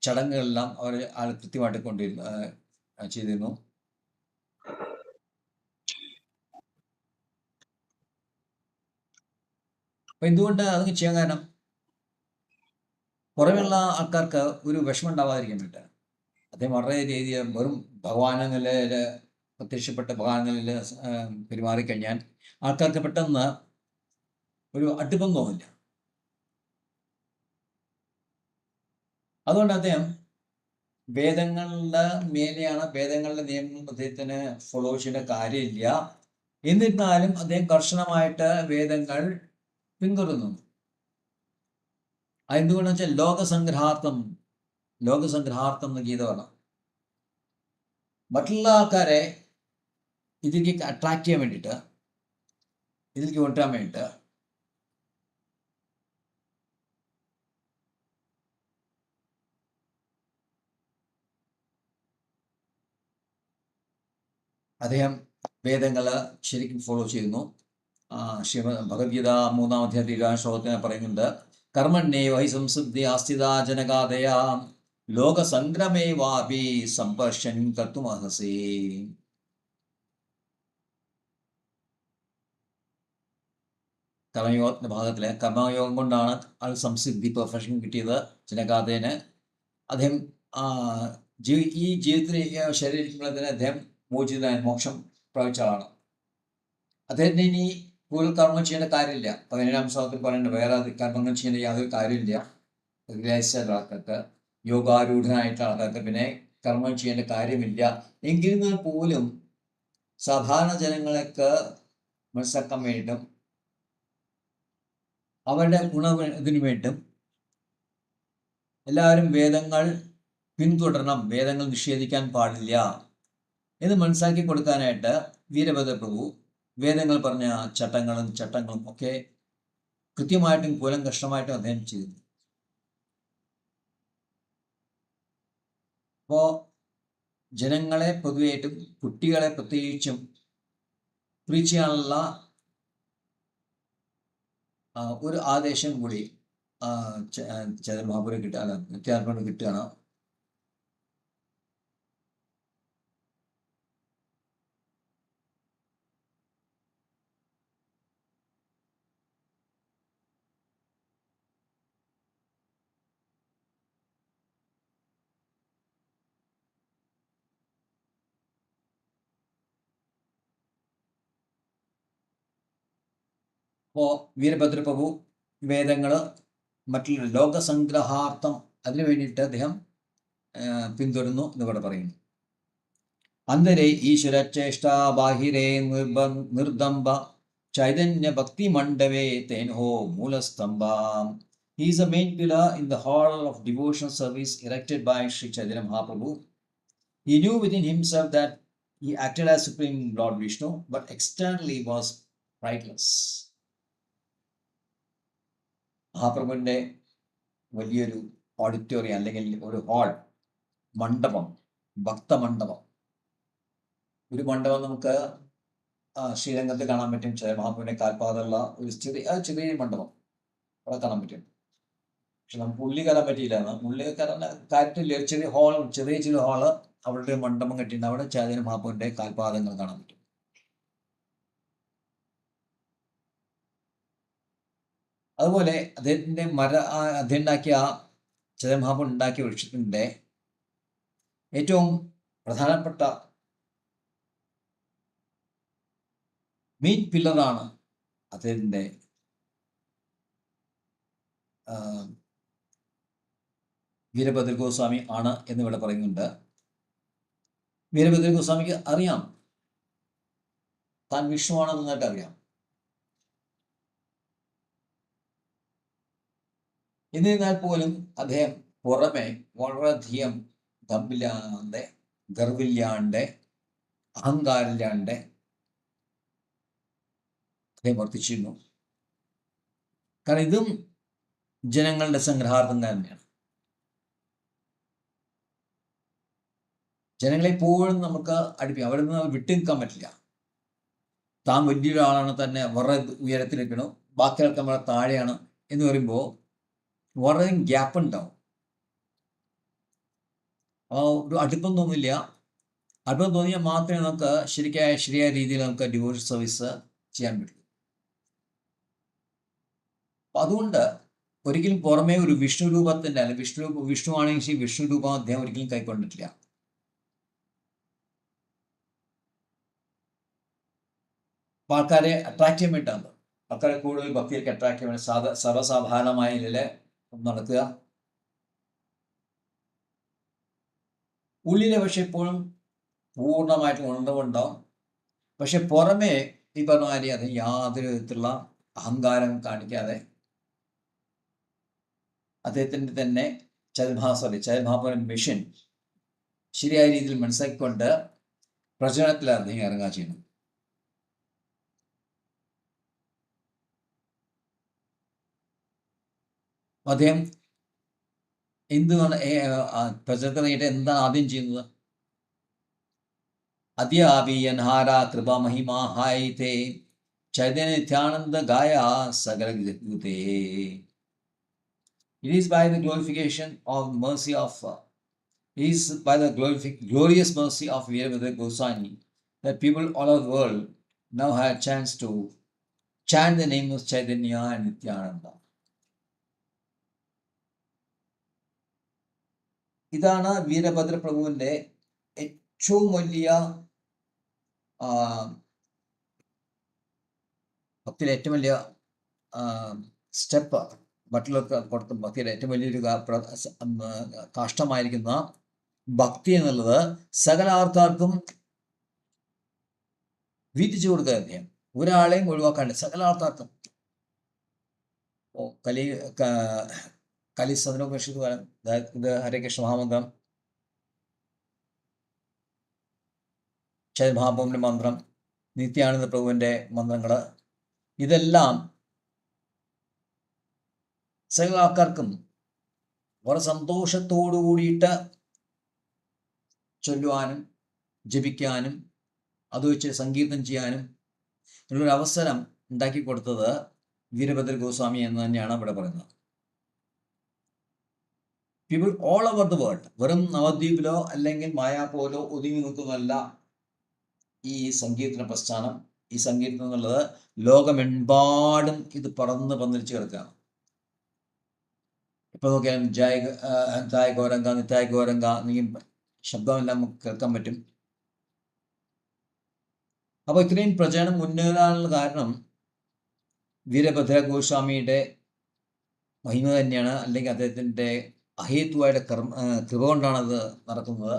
ചടങ്ങുകളെല്ലാം അവർ കൃത്യമായിട്ട് ചെയ്തിരുന്നു. അപ്പൊ എന്തുകൊണ്ട് അതൊക്കെ ചെയ്യാൻ കാരണം പുറമെയുള്ള ആൾക്കാർക്ക് ഒരു വിഷമം ഉണ്ടാവാതിരിക്കാൻ വേണ്ടി അദ്ദേഹം വളരെ രീതിയിൽ വെറും ഭഗവാനിൽ പ്രത്യക്ഷപ്പെട്ട ഭഗവാനിൽ പെരുമാറിക്കഴിഞ്ഞാൽ ആൾക്കാർക്ക് പെട്ടെന്ന് ഒരു അടുപ്പം തോന്നില്ല. അതുകൊണ്ട് അദ്ദേഹം വേദങ്ങളുടെ മേലെയാണ്, വേദങ്ങളുടെ നിയമം അദ്ദേഹത്തിന് ഫോളോ ചെയ്യേണ്ട കാര്യമില്ല. എന്നിരുന്നാലും അദ്ദേഹം കർശനമായിട്ട് വേദങ്ങൾ പിന്തുടരുന്നു. അതെന്തുകൊണ്ടെന്ന് വെച്ചാൽ ലോകസംഗ്രഹാർത്ഥം എന്ന ഗീതമാണ്. മറ്റുള്ള ആൾക്കാരെ ഇതിലേക്ക് അട്രാക്ട് ചെയ്യാൻ വേണ്ടിയിട്ട്, ഇതിലേക്ക് കൊണ്ടുവരാൻ വേണ്ടിയിട്ട് അദ്ദേഹം വേദങ്ങൾ ശരിക്കും ഫോളോ ചെയ്യുന്നു. ഭഗവത്ഗീത 3-ാം അധ്യായത്തിൽ 20-ാം ശ്ലോകത്തിന് പറയുന്നുണ്ട്, കർമ്മണ്യേ വൈ സംസിദ്ധി ആസ്ഥിതാ ജനകാദയാ ലോകസംഗ്രമേ വാപി സംപർശൻ കർത്തുമർഹസി. കർമ്മയോഗത്തിന്റെ ഭാഗത്തില് കർമ്മയോഗം കൊണ്ടാണ് ആൾ സംസിദ്ധി പെർഫെക്ഷൻ കിട്ടിയത് ജനകാദേന്. അദ്ദേഹം ഈ ജീവിതത്തിൽ ശരീരത്തിന് അദ്ദേഹം മോചിതനായ മോക്ഷം പ്രാപിച്ച ആളാണ്. അദ്ദേഹത്തിന് ഇനി കൂടുതൽ കർമ്മം ചെയ്യേണ്ട കാര്യമില്ല. 17-ാം ശ്ലോകത്തിൽ പറയുന്നുണ്ട്, വേറെ കർമ്മങ്ങൾ ചെയ്യേണ്ട യാതൊരു കാര്യമില്ല. റിലൈസ്ഡ് ആൾക്കാർക്ക്, യോഗാരൂഢനായിട്ടുള്ള ആൾക്കാർക്ക് പിന്നെ കർമ്മം ചെയ്യേണ്ട കാര്യമില്ല. എങ്കിരുന്നാൽ പോലും സാധാരണ ജനങ്ങൾക്ക് മനസ്സിലാക്കാൻ വേണ്ടിയിട്ടും അവരുടെ ഇതിനു വേണ്ടിയിട്ടും എല്ലാവരും വേദങ്ങൾ പിന്തുടരണം, വേദങ്ങൾ നിഷേധിക്കാൻ പാടില്ല എന്ന് മനസ്സിലാക്കി കൊടുക്കാനായിട്ട് വീരഭദ്ര പ്രഭു വേദങ്ങൾ പറഞ്ഞ ചട്ടങ്ങളും ഒക്കെ കൃത്യമായിട്ടും കൂലങ്കഷമായിട്ടും അദ്ദേഹം ചെയ്തു. അപ്പോൾ ജനങ്ങളെ പൊതുവായിട്ടും കുട്ടികളെ പ്രത്യേകിച്ചും പ്രീച്ച് ചെയ്യാനുള്ള ഒരു ആദേശം കൂടി ചൈതന്യ മഹാപ്രഭു നിത്യാനന്ദ കിട്ടുകയാണ്. അപ്പോൾ വീരഭദ്ര പ്രഭു വേദങ്ങൾ മറ്റുള്ള ലോകസംഗ്രഹാർത്ഥം അതിനു വേണ്ടിയിട്ട് അദ്ദേഹം പിന്തുടരുന്നു എന്നിവിടെ പറയുന്നു. അന്തരേ ഈശ്വരചേഷ്ട ബാഹിരേ നിർദംബ ചൈതന്യ ഭക്തി മണ്ഡവേ തേൻഹോ മൂലസ്തംഭ. He is a main pillar in the hall of devotional service erected by Sri Chaitanya Mahaprabhu. He knew within himself that he acted as Supreme Lord Vishnu, but externally was rightless. മഹാപ്രഭുവിൻ്റെ വലിയൊരു auditorium അല്ലെങ്കിൽ ഒരു hall, മണ്ഡപം, ഭക്തമണ്ഡപം. ഒരു മണ്ഡപം നമുക്ക് ശ്രീരംഗത്ത് കാണാൻ പറ്റും. മഹാപ്രഭുവിൻ്റെ കാൽപാദമുള്ള ഒരു ചെറിയ മണ്ഡപം അവിടെ കാണാൻ പറ്റും. പക്ഷെ നമുക്ക് ഉള്ളി കയറാൻ പറ്റിയില്ല. ഉള്ളി കയറാൻ കാര്യത്തില്ല. ചെറിയ ഹാള് അവിടെ മണ്ഡപം കെട്ടിയിട്ടുണ്ട്. അവിടെ ചൈതന്യ മഹാപ്രഭുവിൻ്റെ കാൽപാദങ്ങൾ കാണാൻ പറ്റും. അതുപോലെ അദ്ദേഹത്തിൻ്റെ അദ്ദേഹം ഉണ്ടാക്കിയ ചൈതന്യ മഹാപ്രഭു ഉണ്ടാക്കിയ വൃക്ഷത്തിൻ്റെ ഏറ്റവും പ്രധാനപ്പെട്ട മെയിൻ പില്ലറാണ് അദ്ദേഹത്തിൻ്റെ വീരഭദ്ര ഗോസ്വാമി ആണ് എന്നിവിടെ പറയുന്നുണ്ട്. വീരഭദ്ര ഗോസ്വാമിക്ക് അറിയാം താൻ വിഷ്ണുവാണെന്ന് നന്നായിട്ട് അറിയാം. എന്നിരുന്നാൽ പോലും അദ്ദേഹം പുറമെ വളരെയധികം ദമ്മില്ലാണ്ട്, ഗർവില്ലാണ്ട്, അഹങ്കാരമില്ലാണ്ട് അദ്ദേഹം വർത്തിച്ചിരുന്നു. കാരണം ഇതും ജനങ്ങളുടെ സംഗ്രഹാർത്ഥം തന്നെയാണ്. ജനങ്ങളെപ്പോഴും നമുക്ക് അവിടെ നിന്ന് വിട്ടു നിൽക്കാൻ പറ്റില്ല. താൻ വലിയൊരാളാണ്, തന്നെ വളരെ ഉയരത്തിലിരിക്കണം, ബാക്കിയൊക്കെ വളരെ താഴെയാണ് എന്ന് പറയുമ്പോൾ വളരെ ഗ്യാപ്പ് ഉണ്ടാവും. ഒരു അടുപ്പം തോന്നില്ല. അടുപ്പം തോന്നിയാൽ മാത്രമേ നമുക്ക് ശരിയായ രീതിയിൽ നമുക്ക് ഡിവോഴ്സ് സർവീസ് ചെയ്യാൻ പറ്റൂ. അപ്പം അതുകൊണ്ട് ഒരിക്കലും പുറമേ ഒരു വിഷ്ണു രൂപത്തിൻ്റെ അല്ല വിഷ്ണു ആണെങ്കിൽ വിഷ്ണു രൂപം അദ്ദേഹം ഒരിക്കലും കൈക്കൊണ്ടിട്ടില്ല. അപ്പോൾ ആൾക്കാരെ അട്രാക്ട് ചെയ്യാൻ വേണ്ടിയിട്ടാണ്, ആൾക്കാരെ കൂടുതൽ ഭക്തിയിലേക്ക് അട്രാക്ട് ചെയ്യാൻ വേണ്ടി സർവ്വസാധാരണമായ നിലയിൽ നടക്കുക. ഉള്ളിലെ പക്ഷെ എപ്പോഴും പൂർണ്ണമായിട്ട് ഉണർവുണ്ടാവും. പക്ഷെ പുറമേ ഈ പറഞ്ഞ മാതിരി അത് യാതൊരു വിധത്തിലുള്ള അഹങ്കാരം കാണിക്കാതെ അദ്ദേഹത്തിൻ്റെ തന്നെ ചൈതന്യ മിഷൻ ശരിയായ രീതിയിൽ മനസ്സിലാക്കിക്കൊണ്ട് പ്രചരണത്തിൽ അദ്ദേഹം ഇറങ്ങുക ചെയ്യണം. അദ്ദേഹം എന്താണ് പ്രചരണത്തിന് എന്താണ് ആദ്യം ചെയ്യുന്നത്? അദ്യാപിയൻഹാര കൃപ മഹിമാ ഹായിതേ ചൈതന്യ നിത്യാനന്ദ ഗായ സകല ഗുതേ. It is by the glorification of mercy of it is by the glorious mercy of Virabhadra Goswami that people all over the world now have a chance to chant the name of Chaitanya and Nityananda. ഇതാണ് വീരഭദ്ര പ്രഭുവിൻ്റെ ഏറ്റവും വലിയ ഭക്തിയിലെ ഏറ്റവും വലിയ step. മറ്റുള്ളവർക്ക് കൊടുത്ത ഭക്തിയുടെ ഏറ്റവും വലിയൊരു കാഷ്ടമായിരിക്കുന്ന ഭക്തി എന്നുള്ളത് സകല ആൾക്കാർക്കും വീതിച്ചു കൊടുക്കുക. അദ്ദേഹം ഒരാളെയും ഒഴിവാക്കാണ്ട് സകല ആൾക്കാർക്കും. കലിസദനോപനിഷത്ത് കാലം ഇത് ഹരേകൃഷ്ണ മഹാമന്ത്രം, ചൈതന്യ മഹാപ്രഭുവിൻ്റെ മന്ത്രം, നിത്യാനന്ദ പ്രഭുവിൻ്റെ മന്ത്രങ്ങൾ, ഇതെല്ലാം സകല ആൾക്കാർക്കും വളരെ സന്തോഷത്തോടു കൂടിയിട്ട് ചൊല്ലുവാനും ജപിക്കാനും അത് വെച്ച് സംഗീതം ചെയ്യാനും ഉള്ളൊരു അവസരം ഉണ്ടാക്കി കൊടുത്തത് വീരഭദ്ര ഗോസ്വാമി എന്ന് തന്നെയാണ് ഇവിടെ പറയുന്നത്. People all over the world, വെറും നവദ്വീപിലോ അല്ലെങ്കിൽ മായാപ്പോലോ ഒതുങ്ങി നിൽക്കുന്നതല്ല ഈ സങ്കീർത്തന പ്രസ്ഥാനം. ഈ സങ്കീർത്തനം എന്നുള്ളത് ലോകമെമ്പാടും ഇത് പന്നിരിച്ച് കിടക്കുകയാണ്. ഇപ്പൊ നോക്കിയാലും ജയ ഗോരങ്ക, നിത്തായ ഗോരങ്ക എന്നീ ശബ്ദമെല്ലാം നമുക്ക് കേൾക്കാൻ പറ്റും. അപ്പോൾ ഇത്രയും പ്രചരണം മുന്നേറാനുള്ള കാരണം വീരഭദ്ര ഗോസ്വാമിയുടെ മഹിമ തന്നെയാണ്, അല്ലെങ്കിൽ അദ്ദേഹത്തിൻ്റെ അഹേതുവായുടെ കൃപ കൊണ്ടാണ് അത് നടക്കുന്നത്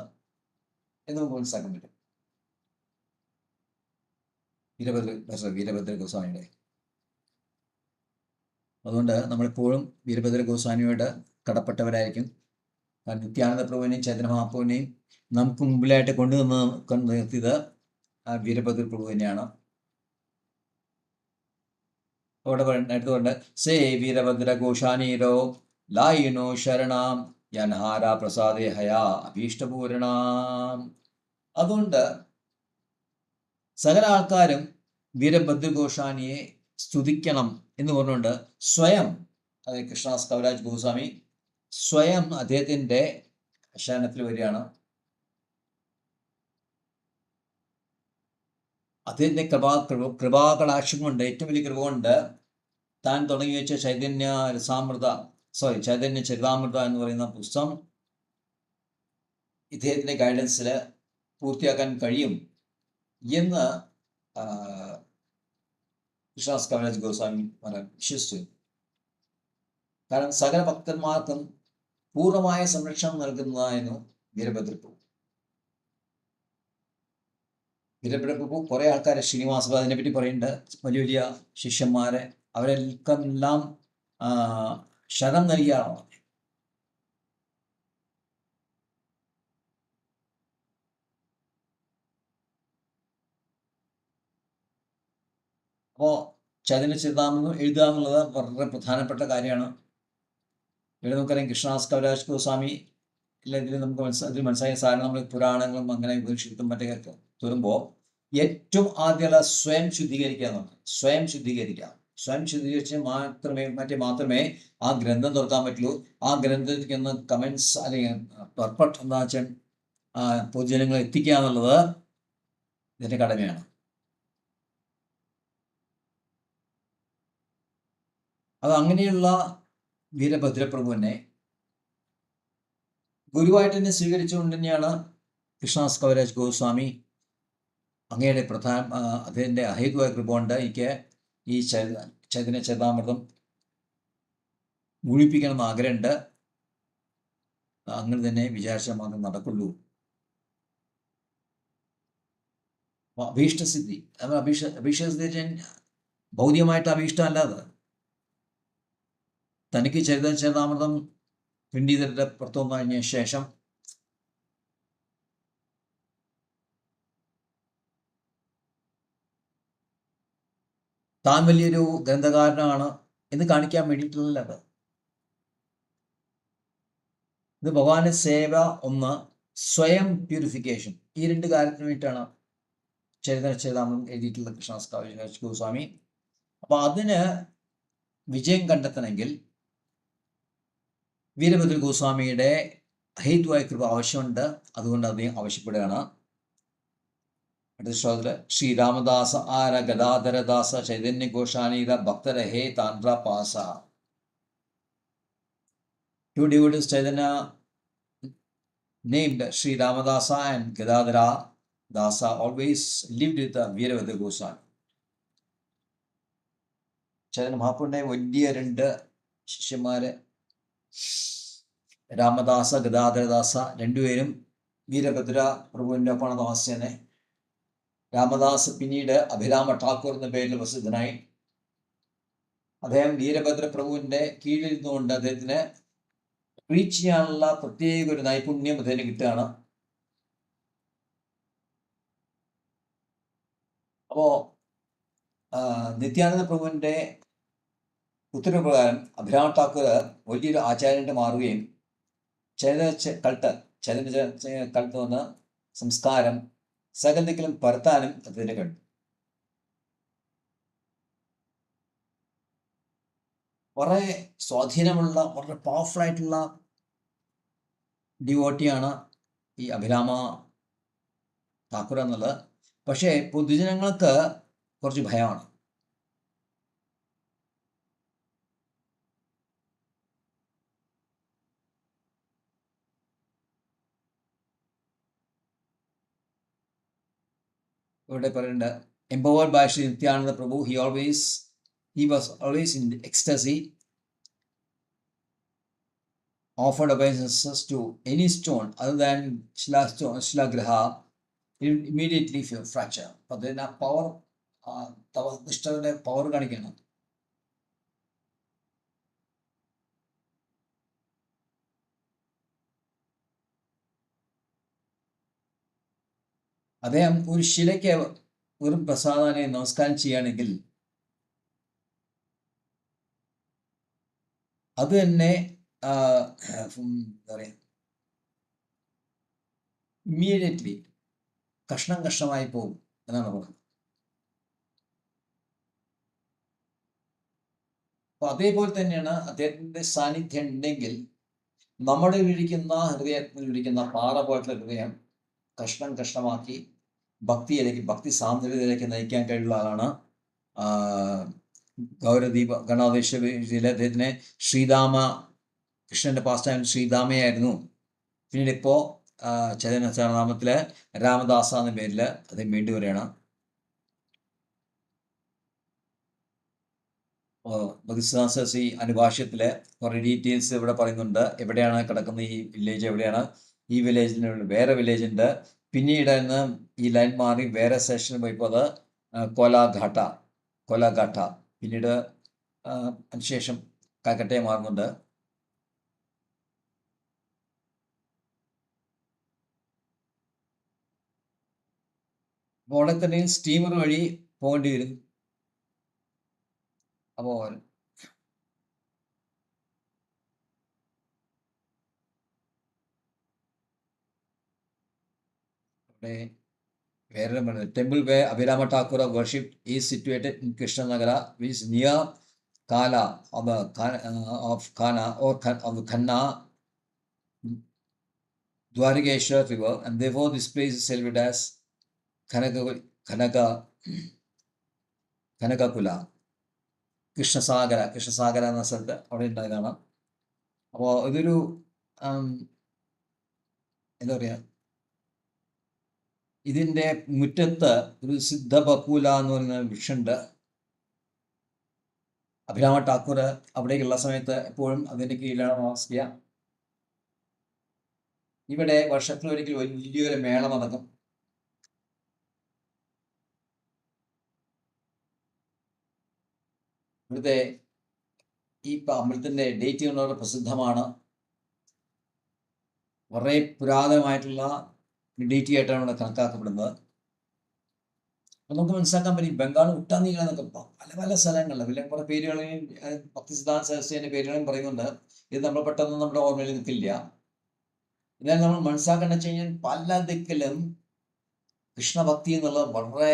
എന്ന് നമുക്ക് മനസ്സിലാക്കാൻ പറ്റും. വീരഭദ്ര ഗോസ്വാമിയുടെ. അതുകൊണ്ട് നമ്മളെപ്പോഴും വീരഭദ്ര ഗോസ്വാമിയോട് കടപ്പെട്ടവരായിരിക്കും. കാരണം നിത്യാനന്ദ പ്രഭുവിനെയും ചൈതന്യ മഹാപ്രഭുവിനെയും നമുക്ക് മുമ്പിലായിട്ട് കൊണ്ടു നിർത്തിയത് വീരഭദ്ര പ്രഭു തന്നെയാണ്. അവിടെ എടുത്തുകൊണ്ട് സേ വീരഭദ്ര ഘോഷാനീരോ ലായിനോ ശരണാം യൻഹാര പ്രസാദേ ഹയാ അഭീഷ്ടപൂരണാം. അതുകൊണ്ട് സകല ആൾക്കാരും വീരഭദ്ര ഗോസ്വാമിയെ സ്തുതിക്കണം എന്ന് പറഞ്ഞുകൊണ്ട് സ്വയം, അതായത് കൃഷ്ണദാസ് കവിരാജ് ഗോസ്വാമി സ്വയം അദ്ദേഹത്തിൻ്റെ ശരണത്തിൽ വരികയാണ്. അദ്ദേഹത്തിൻ്റെ കൃപാകടാക്ഷം കൊണ്ട്, ഏറ്റവും വലിയ കൃപ കൊണ്ട് താൻ തുടങ്ങി വെച്ച ചൈതന്യ ചരിതാമൃത എന്ന് പറയുന്ന പുസ്തകം ഇദ്ദേഹത്തിൻ്റെ ഗൈഡൻസിൽ പൂർത്തിയാക്കാൻ കഴിയും എന്ന് കൃഷ്ണദാസ് കവിരാജ് ഗോസ്വാമി വിശ്വസിച്ചു. കാരണം സകല ഭക്തന്മാർക്കും പൂർണ്ണമായ സംരക്ഷണം നൽകുന്നതായിരുന്നു വീരഭദ്ര പ്രഭു. വീരഭദ്ര പ്രഭു കുറെ ആൾക്കാരെ, ശ്രീനിവാസ അതിനെ പറ്റി പറയുന്നുണ്ട്, വലിയ വലിയ ശിഷ്യന്മാരെ അവരെല്ലാം ശരണം നൽകിയ ആളാണ്. അപ്പോൾ ചൈതന്യ ചരിതാമൃതം എഴുതുക എന്നുള്ളത് വളരെ പ്രധാനപ്പെട്ട കാര്യമാണ്. ഇവിടെ നമുക്കറിയാം കൃഷ്ണദാസ് കവിരാജ് ഗോസ്വാമി ഇതിൽ നമുക്ക് മനസ്സിലായ സാധനം നമ്മൾ പുരാണങ്ങളും അങ്ങനെ ഉപനിഷത്തും മറ്റൊക്കെ തുറമ്പോൾ ഏറ്റവും ആദ്യമുള്ള സ്വയം ശുദ്ധീകരിക്കുക എന്നുള്ളത്. സ്വയം ശുദ്ധീകരിച്ച് മാത്രമേ ആ ഗ്രന്ഥം തുറക്കാൻ പറ്റുള്ളൂ. ആ ഗ്രന്ഥത്തിലേക്ക് ഒന്ന് കമൻസ് അല്ലെങ്കിൽ പർപ്പട്ട് എന്താ വെച്ചാൽ പൊതുജനങ്ങളെ എത്തിക്കുക എന്നുള്ളത് ഇതിൻ്റെ കടമയാണ്. അത് അങ്ങനെയുള്ള വീരഭദ്രപ്രഭുവിനെ ഗുരുവായിട്ട് തന്നെ സ്വീകരിച്ചുകൊണ്ട് തന്നെയാണ് കൃഷ്ണദാസ് കവിരാജ് ഗോസ്വാമി അങ്ങയുടെ അദ്ദേഹത്തിൻ്റെ അഹേതുവായ കൃപ കൊണ്ട് എനിക്ക് ഈ ചൈതന്യ ചരിതാമൃതം മുഴിപ്പിക്കണമെന്ന് ആഗ്രഹമുണ്ട്. അങ്ങനെ തന്നെ വിചാരിച്ചാൽ മാത്രം നടക്കുള്ളൂ. അഭീഷ്ടസിദ്ധി, അഭീഷ്ടസിദ്ധി ഭൗതികമായിട്ട് അഭീഷ്ടമല്ലാതെ തനിക്ക് ചരിതാമൃതം പ്രിന്റ് ചെയ്തിട്ട് പുറത്തു വന്നു കഴിഞ്ഞ ശേഷം താൻ വലിയൊരു ഗ്രന്ഥകാരനാണ് എന്ന് കാണിക്കാൻ വേണ്ടിയിട്ടുള്ളത്. ഇത് ഭഗവാന്റെ സേവ, ഒന്ന് സ്വയം പ്യൂരിഫിക്കേഷൻ, ഈ രണ്ട് കാര്യത്തിന് വേണ്ടിയിട്ടാണ് ചരിതാമൃതം എഴുതിയിട്ടുള്ളത് കൃഷ്ണദാസ് കവിരാജ് ഗോസ്വാമി. അപ്പൊ അതിന് വിജയം കണ്ടെത്തണമെങ്കിൽ വീരഭദ്ര ഗോസ്വാമിയുടെ അഹേതുവായ കൃപ ആവശ്യമുണ്ട്. അതുകൊണ്ട് അദ്ദേഹം ആവശ്യപ്പെടുകയാണ്. അടുത്ത ശ്ലോകത്തില് ശ്രീ രാമദാസ ആര ഗദാധരദാസ Chaitanya ഘോഷാനീര ഭക്തരഹേ താണ്ട്ര പാസ. Two devotees Chaitanya named Sri Ramadasa and Gadadhara Dasa always lived with the Veerabhadra Goswami. Chaitanya മഹാപ്രഭുവിന്റെ വലിയ രണ്ട് ശിഷ്യന്മാര് രാമദാസ ഗദാധരദാസ രണ്ടുപേരും വീരഭദ്ര പ്രഭുവിന്റെ ഒപ്പമാണ് താമസിച്ചത്. രാമദാസ് പിന്നീട് അഭിരാമ ഠാക്കൂർ എന്ന പേരിൽ പ്രസിദ്ധനായി. അദ്ദേഹം വീരഭദ്ര പ്രഭുവിന്റെ കീഴിലിരുന്നുകൊണ്ട് അദ്ദേഹത്തിന് റീച്ച് ചെയ്യാനുള്ള പ്രത്യേക ഒരു നൈപുണ്യം അദ്ദേഹത്തിന് കിട്ടുകയാണ്. അപ്പോ നിത്യാനന്ദ പ്രഭുവിന്റെ ഉത്തരവ് പ്രകാരം അഭിരാമ ഠാക്കൂർ വലിയൊരു ആചാര്യന്റെ മാറുകയും ചൈതന്യ കൾട്ട് വന്ന സംസ്കാരം സകലത്തിലും പരത്താനും അദ്ദേഹത്തിന് കഴിഞ്ഞു. വളരെ സ്വാധീനമുള്ള, വളരെ പവർഫുൾ ആയിട്ടുള്ള ഡിവോട്ടിയാണ് ഈ അഭിരാമ ഠാക്കൂർ എന്നുള്ളത്. പക്ഷേ പൊതുജനങ്ങൾക്ക് കുറച്ച് ഭയമാണ്. ഇവിടെ പറയുന്നുണ്ട്, empowered by Sri Nityananda Prabhu, he was always in ecstasy, offered obeisances to any stone other than Shilagraha, immediately fracture. But then a power, തവനിഷ്ഠയുടെ പവർ കാണിക്കണം. അദ്ദേഹം ഒരു ശിലയ്ക്ക് വെറും പ്രസാദാനെ നമസ്കാരം ചെയ്യുകയാണെങ്കിൽ അത് തന്നെ എന്താ പറയാ, ഇമ്മീഡിയറ്റ്ലി കഷ്ണമായി പോകും എന്നാണ് പറയുന്നത്. അപ്പൊ അതേപോലെ തന്നെയാണ് അദ്ദേഹത്തിന്റെ സാന്നിധ്യം ഉണ്ടെങ്കിൽ നമ്മുടെ ഹൃദയത്തിൽ പാറ പോലത്തെ ഹൃദയം കഷ്ണമാക്കി ഭക്തി സാന്ദ്രതയിലേക്ക് നയിക്കാൻ കഴിയുള്ള ആളാണ് ഗൗരദീപ ഗണാധീശയിലെ അദ്ദേഹത്തിന് കൃഷ്ണന്റെ പാസ്റ്റൈം ശ്രീദാമയായിരുന്നു. പിന്നീട് ഇപ്പോ ചൈതന്യ ചരിതാമൃതത്തില് രാമദാസ എന്ന പേരിൽ അദ്ദേഹം വീണ്ടും വരികയാണ്. ഭക്തിസിദ്ധാന്തസരസ്വതി അനുഭാഷ്യത്തില് കുറെ ഡീറ്റെയിൽസ് ഇവിടെ പറയുന്നുണ്ട്. എവിടെയാണ് കിടക്കുന്ന ഈ വില്ലേജ്, എവിടെയാണ് ഈ വില്ലേജിന് വേറെ വില്ലേജ് ഉണ്ട്. പിന്നീട് ഈ ലൈൻ മാറി വേറെ സ്റ്റേഷനിൽ പോയപ്പോൾ അത് കോലാഘാട്ട, പിന്നീട് അതിനുശേഷം കൽക്കട്ടയെ മാറുന്നുണ്ട്. അവിടെ തന്നെ സ്റ്റീമർ വഴി പോകേണ്ടി വരും. അപ്പോൾ വേറെ temple where Abhirama Thakur worship is situated in Krishnanagar which is near Kala of Khanna Dwarikeshwar river, and therefore this place is celebrated as Kanakakula. കൃഷ്ണസാഗര എന്ന സ്ഥലത്ത് അവിടെ ഉണ്ടായതാണ്. അപ്പോൾ ഇതൊരു എന്താ പറയുക, ഇതിൻ്റെ മുറ്റത്ത് ഒരു സിദ്ധ ബക്കൂല എന്ന് പറയുന്ന വൃക്ഷമുണ്ട്. അഭിരാമ ഠാക്കൂർ അവിടേക്കുള്ള സമയത്ത് എപ്പോഴും അതിൻ്റെ കീഴിലാണ് താമസിക്കുക. ഇവിടെ വർഷത്തിലൊരിക്കൽ വലിയൊരു മേള നടക്കും. ഇവിടുത്തെ ഈ അമ്പലത്തിൻ്റെ ഡേറ്റ് വളരെ പ്രസിദ്ധമാണ്. വളരെ പുരാതനമായിട്ടുള്ള ഡേറ്റി ആയിട്ടാണ് ഇവിടെ കണക്കാക്കപ്പെടുന്നത്. അപ്പം നമുക്ക് മനസ്സിലാക്കാൻ പറ്റും ബംഗാൾ ഉട്ടാനീള എന്നൊക്കെ പല പല സ്ഥലങ്ങളിൽ വലിയ കുറേ പേരുകളെയും ഭക്തിസിദ്ധാന്ത സരസ്വതിൻ്റെ പേരുകളെയും പറയുന്നുണ്ട്. ഇത് നമ്മൾ പെട്ടെന്ന് നമ്മുടെ ഓർമ്മയിൽ നിൽക്കില്ല. എന്നാൽ നമ്മൾ മനസ്സിലാക്കേണ്ട വെച്ച് കഴിഞ്ഞാൽ പല ദിക്കിലും കൃഷ്ണഭക്തി എന്നുള്ളത് വളരെ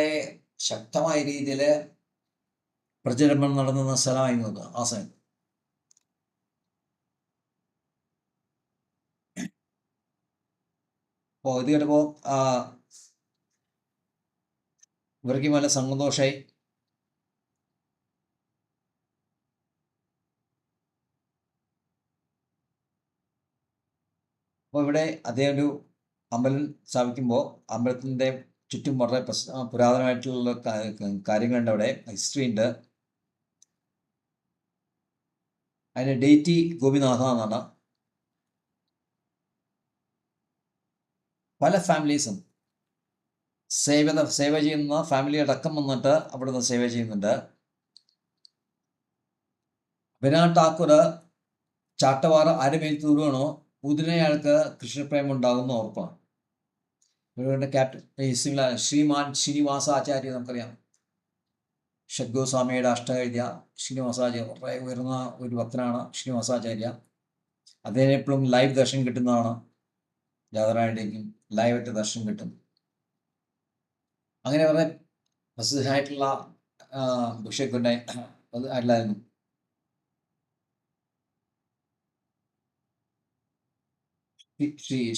ശക്തമായ രീതിയിൽ പ്രചരണം നടന്നുന്ന സ്ഥലമായിരുന്നത് ആ സമയത്ത്. അപ്പോൾ ഇത് കേട്ടപ്പോൾ ഇവർക്ക് നല്ല സന്തോഷമായി. അപ്പോൾ ഇവിടെ അതേ ഒരു അമ്പലം സ്ഥാപിക്കുമ്പോൾ അമ്പലത്തിൻ്റെ ചുറ്റും വളരെ പുരാതനമായിട്ടുള്ള കാര്യങ്ങളുണ്ട്. അവിടെ ഹിസ്റ്ററി ഉണ്ട്. അതിൻ്റെ ഡേറ്റി ഗോപിനാഥ എന്നാണ്. പല ഫാമിലീസും സേവ ചെയ്യുന്ന ഫാമിലി അടക്കം വന്നിട്ട് അവിടുന്ന് സേവ ചെയ്യുന്നുണ്ട്. അഭിരാം ഠാക്കൂർ ചാട്ടവാറ് ആരുമേൽ തൂറുകയാണോ ഉദിനയാൾക്ക് കൃഷ്ണപ്രേമം ഉണ്ടാകുന്ന ഉറപ്പാണ്. ഇവരുടെ ക്യാപ്റ്റൻ ശ്രീമാൻ ശ്രീനിവാസാചാര്യ നമുക്കറിയാം. ഷഡ്ഗോസ്വാമിയുടെ അഷ്ടകം എഴുതിയ ശ്രീനിവാസാചാര്യ വളരെ ഉയർന്ന ഒരു ഭക്തനാണ് ശ്രീനിവാസാചാര്യ. അദ്ദേഹം എപ്പോഴും ലൈവ് ദർശനം കിട്ടുന്നതാണ്. ജാതറായുടെയും ലൈവായിട്ട് ദർശനം കിട്ടും. അങ്ങനെ വളരെ പ്രസിദ്ധമായിട്ടുള്ള ഭിക്ഷക്കുണ്ടായി ആയിട്ടുണ്ടായിരുന്നു.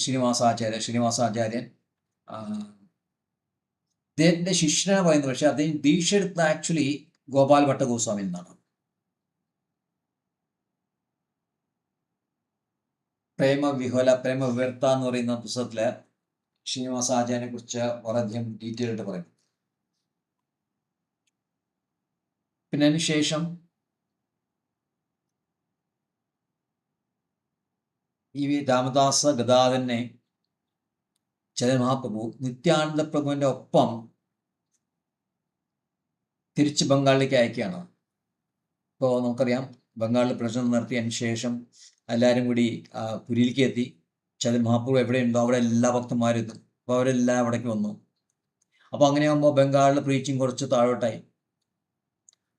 ശ്രീനിവാസാചാര്യൻ അദ്ദേഹത്തിൻ്റെ ശിഷ്യനാണ് പറയുന്നത്. പക്ഷെ അദ്ദേഹം ദീക്ഷ എടുത്ത ആക്ച്വലി ഗോപാൽ ഭട്ടഗോസ്വാമി എന്നാണ്. പ്രേമ വിവർത്ത എന്ന് പറയുന്ന പുസ്തകത്തില് ശ്രീനിവാസാചാര്യനെ കുറിച്ച് വളരെയധികം ഡീറ്റെയിൽ ആയിട്ട് പറയും. പിന്നെ അതിനുശേഷം ഈ രാമദാസ ഗദാധരനെ ചൈതന്യ മഹാപ്രഭു നിത്യാനന്ദ പ്രഭുവിൻ്റെ ഒപ്പം തിരിച്ച് ബംഗാളിലേക്ക് അയക്കുകയാണ്. ഇപ്പോൾ നമുക്കറിയാം ബംഗാളിൽ പ്രശ്നം നടത്തിയതിന് ശേഷം എല്ലാവരും കൂടി പുരിയിലേക്ക് എത്തി. ചൈതന്യ മഹാപ്രഭു എവിടെയുണ്ടോ അവിടെ എല്ലാ ഭക്തന്മാരും എത്തും. അപ്പോൾ അവരെല്ലാം അവിടേക്ക് വന്നു. അപ്പോൾ അങ്ങനെയാകുമ്പോൾ ബംഗാളിൽ പ്രീച്ചിങ് കുറച്ച് താഴോട്ടായി.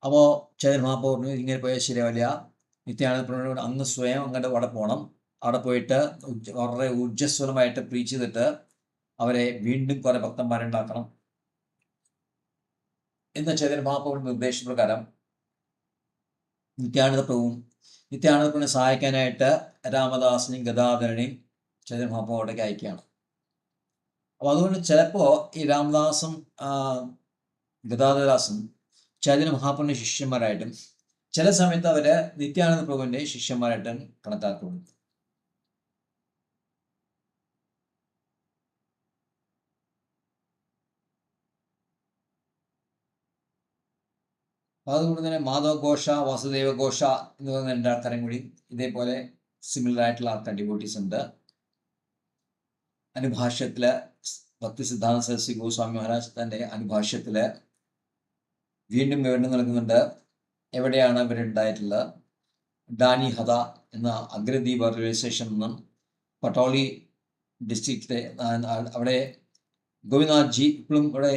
അപ്പോൾ ചൈതന്യ മഹാപ്രഭു പറഞ്ഞു ഇങ്ങനെ പോയാൽ ശരിയാവില്ല, നിത്യാനന്ദ പ്രഭുവിനോട് അങ്ങ് സ്വയം അങ്ങോട്ട് അവിടെ പോകണം. അവിടെ പോയിട്ട് വളരെ ഊർജ്ജസ്വലമായിട്ട് പ്രീച്ച് ചെയ്തിട്ട് അവരെ വീണ്ടും കുറെ ഭക്തന്മാരുണ്ടാക്കണം എന്ന ചൈതന്യ മഹാപ്രഭുവിന്റെ നിർദ്ദേശപ്രകാരം നിത്യാനന്ദ പ്രഭുവിനെ സഹായിക്കാനായിട്ട് രാമദാസിനെയും ഗദാധരനെയും ചൈതന്യ മഹാപ്രഭു അവിടേക്ക് അയക്കുകയാണ്. അപ്പോൾ അതുകൊണ്ട് ചിലപ്പോൾ ഈ രാമദാസും ഗദാധരദാസും ചൈതന്യ മഹാപ്രഭുവിന്റെ ശിഷ്യന്മാരായിട്ടും ചില സമയത്ത് അവര് നിത്യാനന്ദ പ്രഭുവിന്റെ ശിഷ്യന്മാരായിട്ടും കണക്കാക്കപ്പെടുന്നു. അതുകൊണ്ട് തന്നെ മാധവ ഘോഷ, വാസുദേവ ഘോഷ എന്ന് പറയുന്ന രണ്ടാൾക്കാരും കൂടി ഇതേപോലെ സിമിലർ ആയിട്ടുള്ള ആൾക്കാർ ഡിവോട്ടീസ് ഉണ്ട്. അനുഭാഷ്യത്തില് ഭക്തി സിദ്ധാന്ത സരസ്വതി ഗോസ്വാമി മഹാരാജ് തൻ്റെ അനുഭാഷ്യത്തില് വീണ്ടും വിവരണം നൽകുന്നുണ്ട് എവിടെയാണ് ഇവരുണ്ടായിട്ടുള്ളത്. ഡാനി ഹദ എന്ന അഗ്രദ്വീപ് റെയിൽവേ സ്റ്റേഷൻ നിന്നും പട്ടോളി ഡിസ്ട്രിക്റ്റിലെ അവിടെ ഗോപിനാഥ് ജി ഇപ്പോഴും ഇവിടെ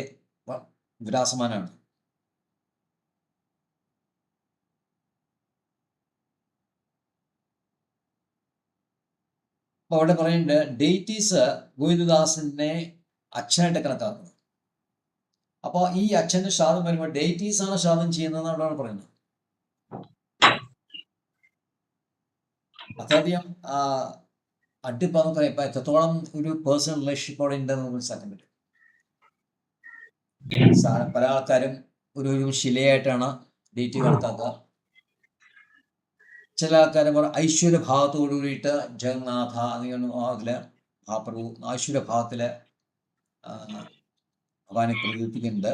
വിരാസമാനാണ്. അപ്പോൾ അവിടെ പറയുന്നുണ്ട് ഡേറ്റീസ് ഗോവിന്ദദാസിനെ അച്ഛനായിട്ട് കണക്കാക്കുന്നു. അപ്പോൾ ഈ അച്ഛൻ്റെ ശ്രാദ്ധം വരുമ്പോൾ ഡേറ്റീസ് ആണ് ശ്രാദ്ധം ചെയ്യുന്നതെന്ന് അവിടെയാണ് പറയുന്നത്. അത്രയധികം അടുപ്പം പറയാം. ഇപ്പം എത്രത്തോളം ഒരു പേഴ്സണൽ റിലേഷൻഷിപ്പ് അവിടെ ഉണ്ടെന്ന് മനസ്സിലാക്കാൻ പറ്റും. പല ആൾക്കാരും ഒരു ശിലയായിട്ടാണ് ഡേറ്റ് കണക്കാക്കുക. ചില ആൾക്കാർ ഐശ്വര്യഭാവത്തോടു കൂടിയിട്ട് ജഗന്നാഥ അതില് ആ പ്രഭു ഐശ്വര്യഭാവത്തില് ഭഗവാനെ പ്രകീർത്തിക്കുന്നുണ്ട്.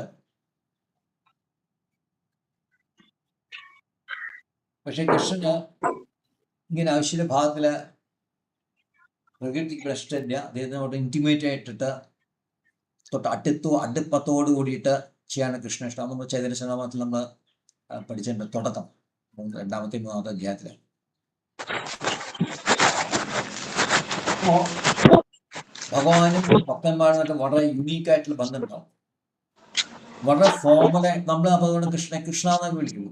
പക്ഷെ കൃഷ്ണന് ഇങ്ങനെ ഐശ്വര്യഭാവത്തില് പ്രകൃതിക്ക് ഇഷ്ടമില്ല. അദ്ദേഹത്തിനോട് ഇന്റിമേറ്റ് ആയിട്ടിട്ട് അടുപ്പത്തോട് കൂടിയിട്ട് ചെയ്യാണ് കൃഷ്ണ ഇഷ്ടം. നമ്മൾ ചൈതന്യ ചരിതാമൃതത്തിൽ നമ്മൾ പഠിച്ചിട്ടുണ്ട് തുടക്കം 2-ാമത്തെ 3-ാമത്തെ അധ്യായത്തില്. ഭഗവാനും ഭക്തന്മാരുമായിട്ട് വളരെ യുണീക്ക് ആയിട്ടുള്ള ബന്ധം ഉണ്ടാവും. വളരെ ഫോർമലായിട്ട് നമ്മൾ അതുകൊണ്ട് കൃഷ്ണ എന്നൊക്കെ വിളിക്കുന്നു.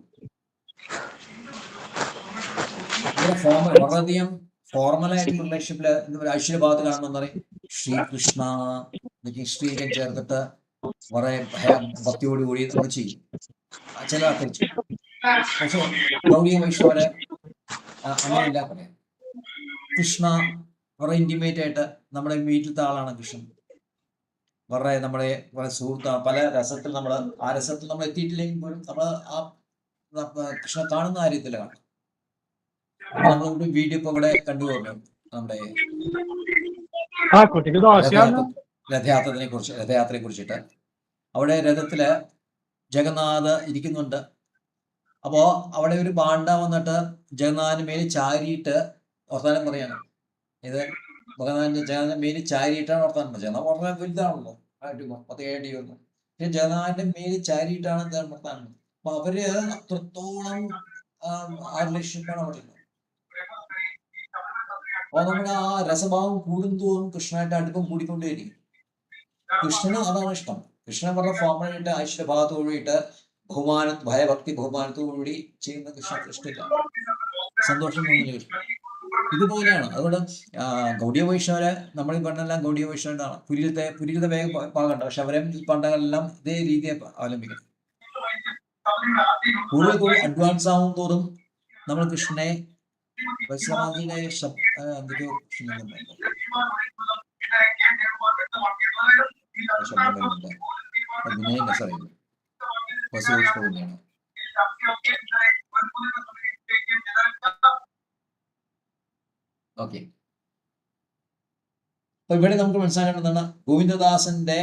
വളരെയധികം ഫോർമലായിട്ടുള്ള റിലേഷൻഷിപ്പില് ഐശ്വര്യഭാവത്തിൽ കാണുമ്പോൾ എന്താ പറയും, ശ്രീകൃഷ്ണ ശ്രീകൻ ചേർത്തിട്ട് വളരെ ഭക്തിയോടുകൂടി നമ്മൾ ചെയ്യും. ചില ആൾക്കാർ ചെയ്യും. പക്ഷെ ഗൗഡിയ വൈഷ്ണവര് അങ്ങനെയല്ല പറയാം. കൃഷ്ണ വളരെ ഇന്റിമേറ്റ് ആയിട്ട് നമ്മുടെ വീട്ടിലത്തെ ആളാണ് കൃഷ്ണൻ. വളരെ നമ്മുടെ വളരെ സുഹൃത്താണ്. പല രസത്തിൽ നമ്മൾ ആ രസത്തിൽ നമ്മൾ എത്തിയിട്ടില്ലെങ്കിൽ പോലും നമ്മൾ ആ കൃഷ്ണ കാണുന്ന കാര്യത്തിലാണ്. നമ്മളൊരു വീഡിയോ ഇപ്പൊ ഇവിടെ കണ്ടുപോകുന്നു നമ്മുടെ രഥയാത്രയെ കുറിച്ചിട്ട്. അവിടെ രഥത്തില് ജഗന്നാഥ് ഇരിക്കുന്നുണ്ട്. അപ്പോ അവിടെ ഒരു പാണ്ഡ വന്നിട്ട് ജഗന്നാഥിന് മേലിൽ ചാരിയിട്ട് വർത്താനം പറയാണ്. ഇത് ജഗന്നാഥിന്റെ മേലിൽ ചാരിയിട്ടാണ് വർത്താനം പറഞ്ഞത്. ജഗന്നാഥ് വളരെ വലുതാണല്ലോ, 17 വന്നു. പക്ഷെ ജഗന്നാഥിന്റെ മേലിൽ ചാരിയിട്ടാണ് വർത്താനം. അപ്പൊ അവര് അത്രത്തോളം ആ റിലേഷൻഷിപ്പാണ് അവിടെ. അപ്പൊ നമ്മുടെ ആ രസഭാവം കൂടുന്തോറും കൃഷ്ണനായിട്ട് അടുപ്പം കൂടിക്കൊണ്ടേയിരിക്കും. കൃഷ്ണന് അതാണ് ഇഷ്ടം. കൃഷ്ണൻ വളരെ ഫോർമലായിട്ട് ഐശ്വര്യഭാവത്തോടുകൂടിയിട്ട് ഭയഭക്തി ബഹുമാനത്തോടുകൂടി ചെയ്യുന്ന കൃഷ്ണൻ ഇഷ്ടമില്ല. സന്തോഷം തോന്നുന്നില്ല കൃഷ്ണൻ. ഇതുപോലെയാണ്. അതുകൊണ്ട് ഗൗഡിയ വൈഷ്ണവര് നമ്മൾ ഈ പറഞ്ഞെല്ലാം ഗൗഡിയ വൈഷ്ണവരാണ്. പുരിയിലത്തെ വേഗം പാകണ്ട. പക്ഷെ അവരെ ഈ പണ്ടങ്ങളെല്ലാം ഇതേ രീതിയെ അവലംബിക്കണം. കൂടുതൽ അഡ്വാൻസ് ആവും തോറും നമ്മൾ കൃഷ്ണനെ വത്സമാതിയുടെ എന്തൊക്കെയോ ഓക്കെ. അപ്പൊ ഇവിടെ നമുക്ക് മനസ്സിലാക്കേണ്ടതാണ്, ഗോവിന്ദദാസന്റെ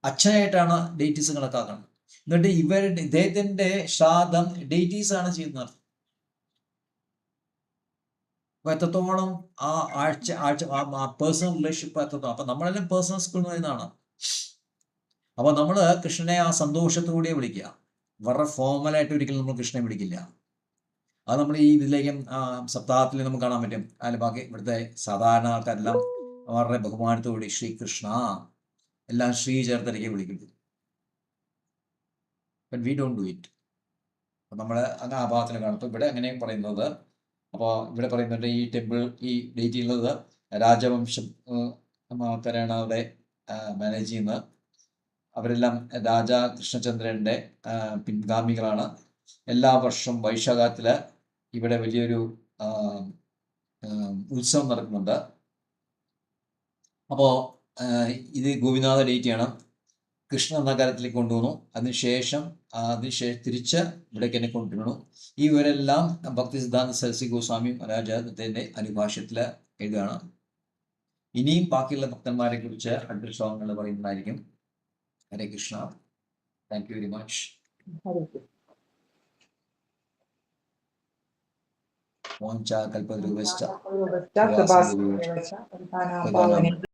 അച്ഛനായിട്ടാണ് ഡേറ്റീസ് കണക്കാക്കുന്നത്. എന്നിട്ട് ഇദ്ദേഹത്തിന്റെ ശ്രാദ്ധം ഡേറ്റീസ് ആണ് ചെയ്യുന്നത്. അപ്പൊ എത്രത്തോളം ആ പേഴ്സണൽ റിലേഷൻഷിപ്പ് എത്രത്തോളം. അപ്പൊ നമ്മളെല്ലാം പേഴ്സണൽ സ്കൂളിൽ നിന്നാണ്. അപ്പൊ നമ്മള് കൃഷ്ണനെ ആ സന്തോഷത്തോടെ വിളിക്കുക. വളരെ ഫോർമലായിട്ട് ഒരിക്കലും നമ്മൾ കൃഷ്ണനെ വിളിക്കില്ല. അത് നമ്മൾ ഈ ഇതിലേക്കും സപ്താഹത്തിൽ നമുക്ക് കാണാൻ പറ്റും. അതിൽ ബാക്കി ഇവിടുത്തെ സാധാരണ ആൾക്കാരെല്ലാം വളരെ ബഹുമാനത്തോടെ ശ്രീകൃഷ്ണ എല്ലാം ശ്രീ ചേർത്തിടയ്ക്ക് വിളിക്കുന്നു. But we don't do it. അപ്പം നമ്മൾ അങ്ങനെ ആ ഭാഗത്തിൽ കാണും. അപ്പോൾ ഇവിടെ അങ്ങനെ പറയുന്നത്. അപ്പോൾ ഇവിടെ പറയുന്നുണ്ട് ഈ ടെമ്പിൾ ഈ ഡേറ്റ് ഉള്ളത് രാജവംശം ആൾക്കാരാണ് അവിടെ മാനേജ് ചെയ്യുന്നത്. അവരെല്ലാം രാജാ കൃഷ്ണചന്ദ്രന്റെ പിൻഗാമികളാണ്. എല്ലാ വർഷവും വൈശാഖത്തില് ഇവിടെ വലിയൊരു ഉത്സവം നടക്കുന്നുണ്ട്. അപ്പോൾ ഇത് ഗോപിനാഥ ഡേറ്റിയാണ്. കൃഷ്ണ നഗരത്തിലേക്ക് കൊണ്ടുവന്നു. അതിനുശേഷം തിരിച്ച് ഇവിടേക്ക് തന്നെ കൊണ്ടുവന്നു. ഈ ഇവരെല്ലാം ഭക്തി സിദ്ധാന്ത സരസ്വതി ഗോസ്വാമി മഹാരാജത്തിന്റെ അനുഭാഷ്യത്തിൽ എഴുതുകയാണ്. ഇനിയും ബാക്കിയുള്ള ഭക്തന്മാരെ കുറിച്ച് അടുത്ത ശ്ലോകങ്ങൾ പറയുന്നതായിരിക്കും. Hare Krishna. Thank you very much. മോഞ്ച കൽപ്പദ്രുവശ്ച